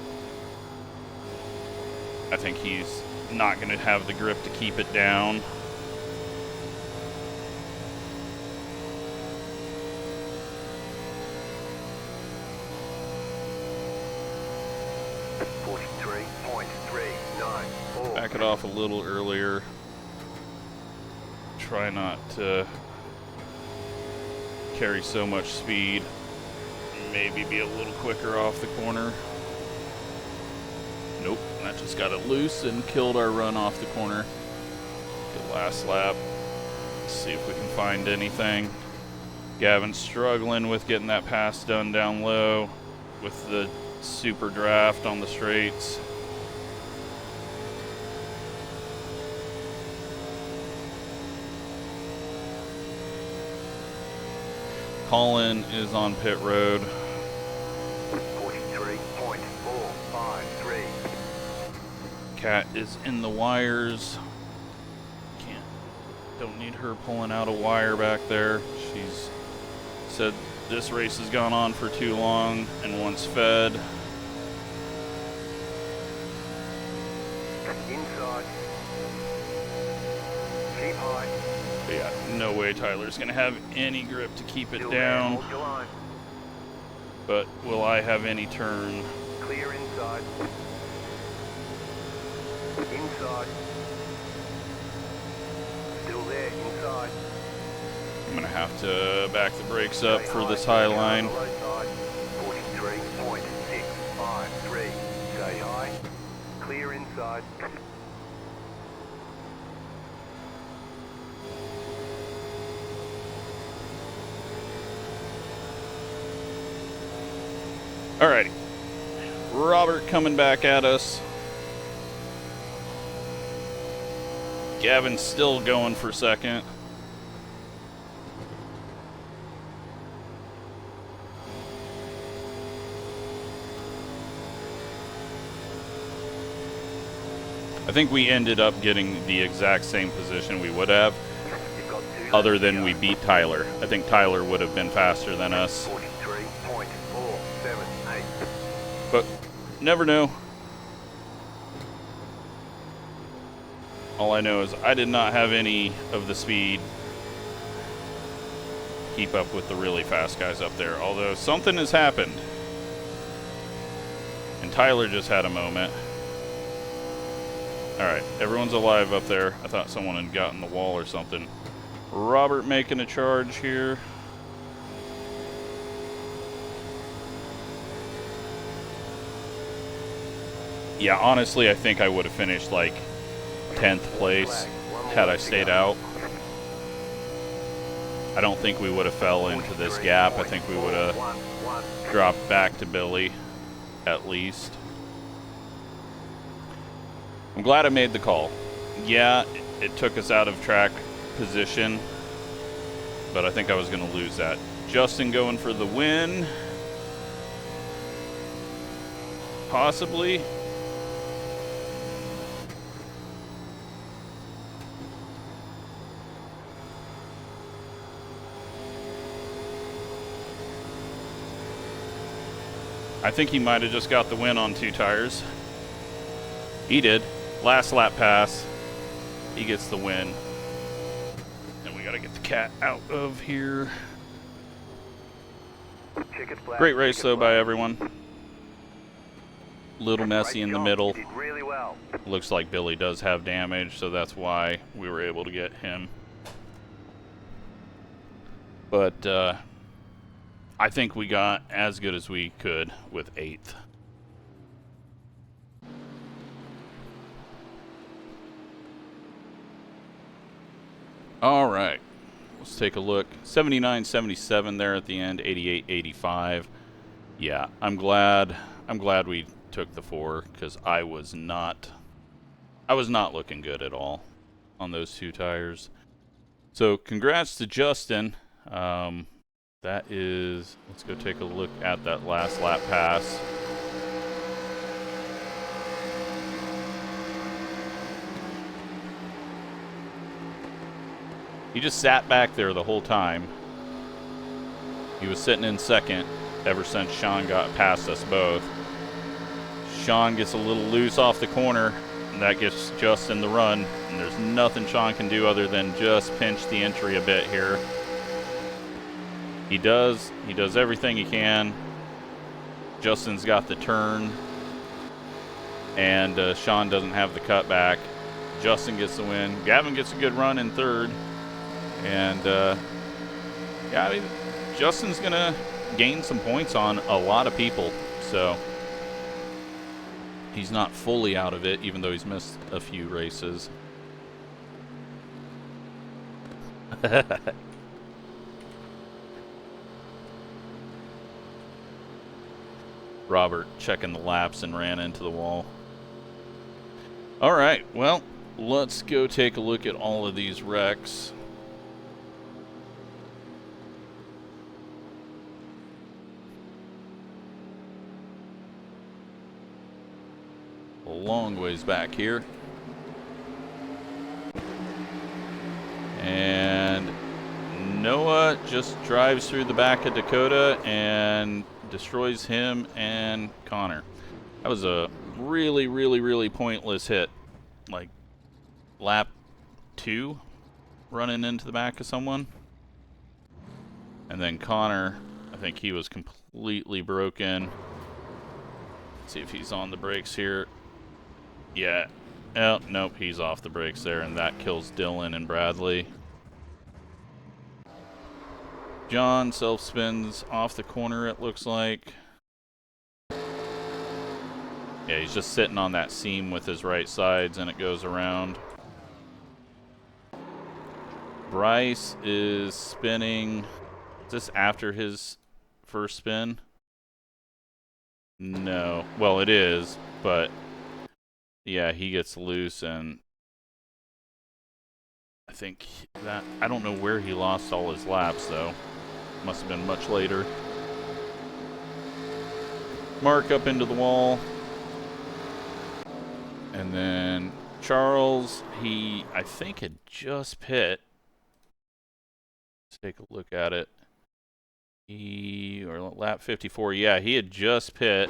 I think he's not going to have the grip to keep it down. Back it off a little earlier. Try not to carry so much speed. Maybe be a little quicker off the corner. Nope, that just got it loose and killed our run off the corner. Good last lap. Let's see if we can find anything. Gavin's struggling with getting that pass done down low with the super draft on the straights. Colin is on pit road. 43.453. Kat is in the wires. Don't need her pulling out a wire back there. She's said this race has gone on for too long and wants fed. Inside. Keep high. But yeah, no way Tyler's gonna have any grip to keep it Still down. there, hold your line. But will I have any turn? Clear inside. Inside. Still there, inside. I'm gonna have to back the brakes up for this high line. 43.653. Stay high. Clear inside. Alrighty. Robert coming back at us. Gavin's still going for second. I think we ended up getting the exact same position we would have, other than we beat Tyler. I think Tyler would have been faster than us. 43.478. But never know. All I know is I did not have any of the speed keep up with the really fast guys up there. Although something has happened. And Tyler just had a moment. Alright, everyone's alive up there. I thought someone had gotten the wall or something. Robert making a charge here. Yeah, honestly, I think I would have finished like 10th place had I stayed out. I don't think we would have fell into this gap. I think we would have dropped back to Billy, at least. I'm glad I made the call. Yeah, it took us out of track position, but I think I was going to lose that. Justin going for the win. Possibly. I think he might have just got the win on 2 tires. He did. Last lap pass. He gets the win. And we got to get the cat out of here. Great race, though, by everyone. Little messy in the middle. Looks like Billy does have damage, so that's why we were able to get him. But I think we got as good as we could with 8th. All right, let's take a look. 79-77 there at the end. 88-85. Yeah, I'm glad we took the 4 because I was not looking good at all on those 2 tires. So congrats to Justin. That is, let's go take a look at that last lap pass. He just sat back there the whole time. He was sitting in second ever since Sean got past us both. Sean gets a little loose off the corner, and that gets Justin the run. And there's nothing Sean can do other than just pinch the entry a bit here. He does everything he can. Justin's got the turn, and Sean doesn't have the cutback. Justin gets the win. Gavin gets a good run in third, and yeah, I mean, Justin's gonna gain some points on a lot of people, so he's not fully out of it, even though he's missed a few races. Robert checking the laps and ran into the wall. All right, well, let's go take a look at all of these wrecks. A long ways back here. And Noah just drives through the back of Dakota and destroys him and Connor. That was a really, really, really pointless hit. Like lap 2, running into the back of someone. And then Connor, I think he was completely broken. Let's see if he's on the brakes here. Yeah. Oh, nope, he's off the brakes there, and that kills Dylan and Bradley. John self-spins off the corner, it looks like. Yeah, he's just sitting on that seam with his right sides, and it goes around. Bryce is spinning. Is this after his first spin? No. Well, it is, but yeah, he gets loose, and I think that, I don't know where he lost all his laps, though. Must have been much later. Mark up into the wall. And then Charles, he, I think, had just pit. Let's take a look at it. Or lap 54, yeah, he had just pit.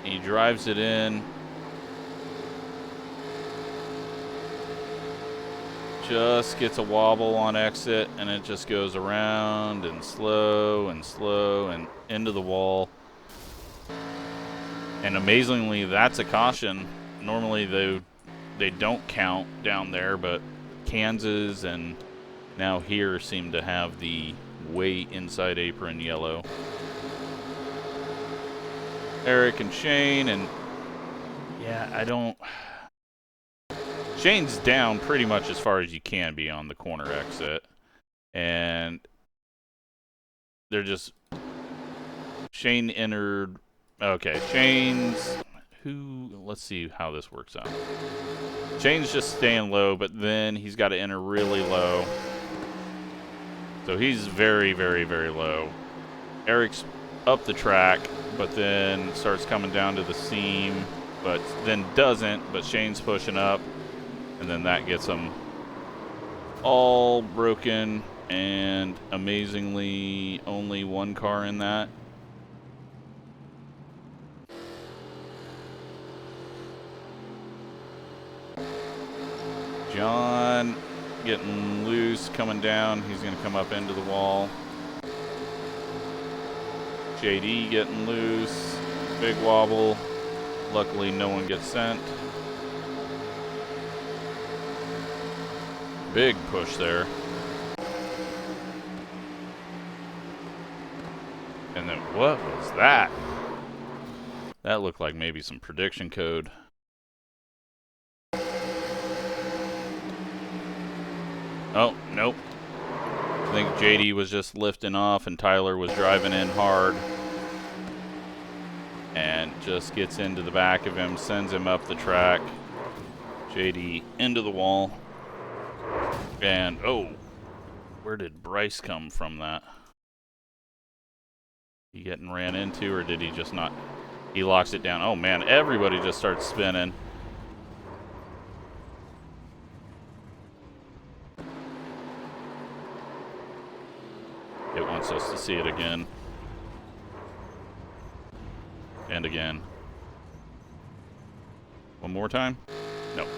He drives it in. Just gets a wobble on exit, and it just goes around and slow and into the wall. And amazingly, that's a caution. Normally they don't count down there, but Kansas and now here seem to have the way inside apron yellow. Eric and Shane, and yeah, I don't... Shane's down pretty much as far as you can be on the corner exit. And they're just... Shane entered... Okay, Shane's... Let's see how this works out. Shane's just staying low, but then he's got to enter really low. So he's very, very, very low. Eric's up the track, but then starts coming down to the seam, but then doesn't, but Shane's pushing up. And then that gets them all broken, and amazingly only one car in that. John getting loose, coming down. He's going to come up into the wall. JD getting loose. Big wobble. Luckily no one gets sent. Big push there. And then what was that? That looked like maybe some prediction code. Oh, nope. I think JD was just lifting off and Tyler was driving in hard. And just gets into the back of him, sends him up the track. JD into the wall. And, oh, where did Bryce come from that? He getting ran into, or did he just not? He locks it down. Oh, man, everybody just starts spinning. It wants us to see it again. And again. One more time? Nope.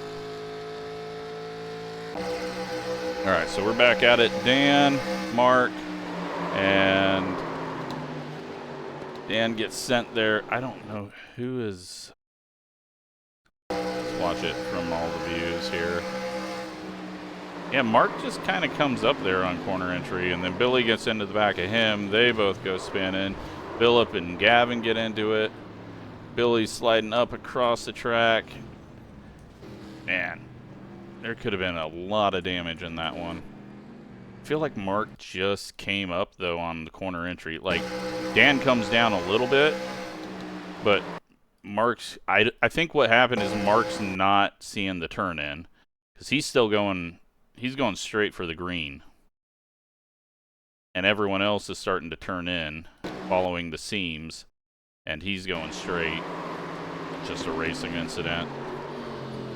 Alright, so we're back at it. Dan, Mark, and Dan gets sent there. I don't know who is... Let's watch it from all the views here. Yeah, Mark just kind of comes up there on corner entry, and then Billy gets into the back of him. They both go spinning. Phillip and Gavin get into it. Billy's sliding up across the track. Man, there could have been a lot of damage in that one. I feel like Mark just came up, though, on the corner entry. Like, Dan comes down a little bit, but Mark's... I think what happened is Mark's not seeing the turn in, because he's still going... He's going straight for the green. And everyone else is starting to turn in, following the seams. And he's going straight. Just a racing incident.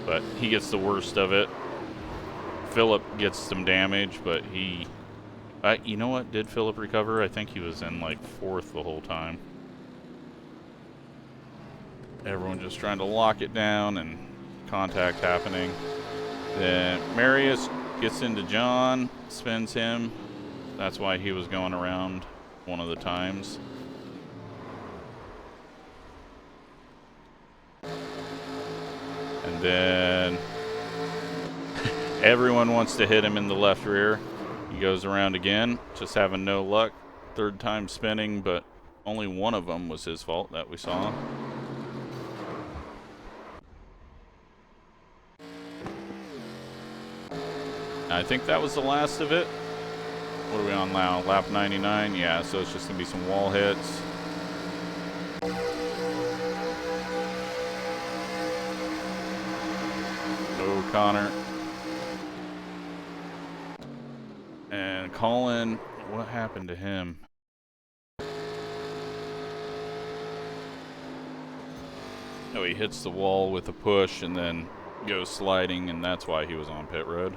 But he gets the worst of it. Phillip gets some damage, but he... you know what? Did Phillip recover? I think he was in, like, 4th the whole time. Everyone just trying to lock it down and contact happening. Then Marius gets into John, spins him. That's why he was going around one of the times. And then everyone wants to hit him in the left rear. He goes around again, just having no luck. 3rd time spinning, but only one of them was his fault that we saw. I think that was the last of it. What are we on now? Lap 99? Yeah, so it's just going to be some wall hits. Go, Connor. And Colin, what happened to him? Oh, he hits the wall with a push and then goes sliding, and that's why he was on pit road.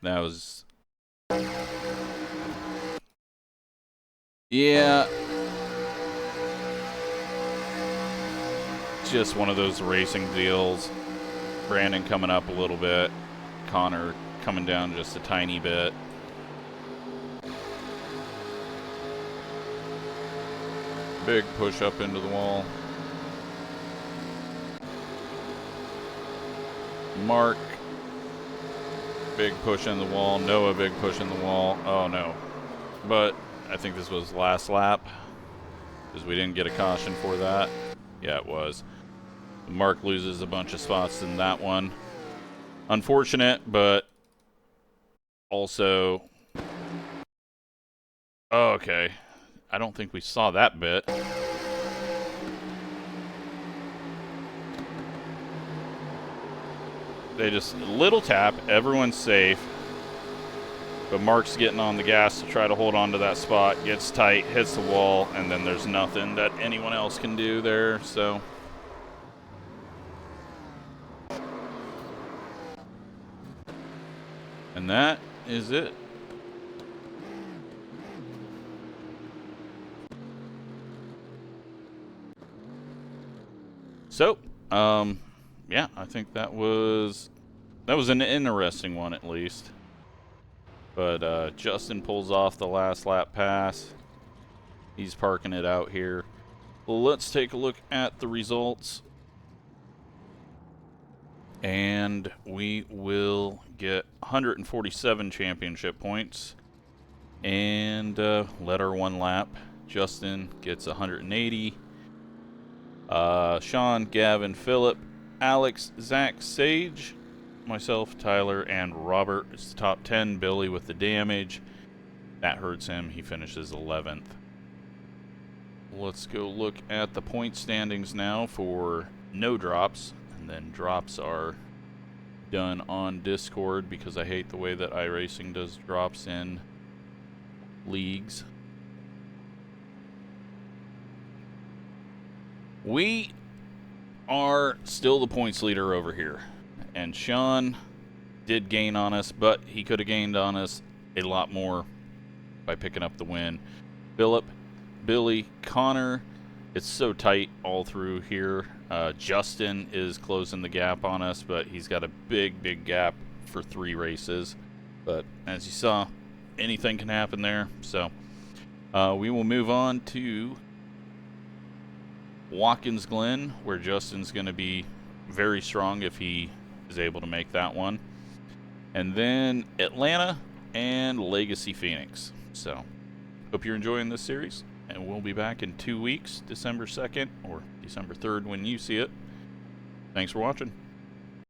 That was... Yeah. Just one of those racing deals. Brandon coming up a little bit. Connor coming down just a tiny bit. Big push up into the wall. Mark, big push in the wall. Noah, big push in the wall. Oh no. But I think this was last lap, because we didn't get a caution for that. Yeah, it was. Mark loses a bunch of spots in that one. Unfortunate, but also... Oh, okay. I don't think we saw that bit. They just... Little tap. Everyone's safe. But Mark's getting on the gas to try to hold on to that spot. Gets tight, hits the wall, and then there's nothing that anyone else can do there, so... And that is it. So, yeah, I think that was an interesting one at least. But Justin pulls off the last lap pass. He's parking it out here. Let's take a look at the results. And we will get 147 championship points. And let our one lap. Justin gets 180. Sean, Gavin, Phillip, Alex, Zach, Sage, myself, Tyler, and Robert is the top 10. Billy with the damage. That hurts him. He finishes 11th. Let's go look at the point standings now for no drops. And then drops are done on Discord because I hate the way that iRacing does drops in leagues. We are still the points leader over here. And Sean did gain on us, but he could have gained on us a lot more by picking up the win. Philip, Billy, Connor, it's so tight all through here. Justin is closing the gap on us, but he's got a big gap for 3 races. But as you saw, anything can happen there. So we will move on to Watkins Glen, where Justin's going to be very strong if he is able to make that one. And then Atlanta and Legacy Phoenix. So hope you're enjoying this series, and we'll be back in 2 weeks, December 2nd or December 3rd when you see it. Thanks for watching.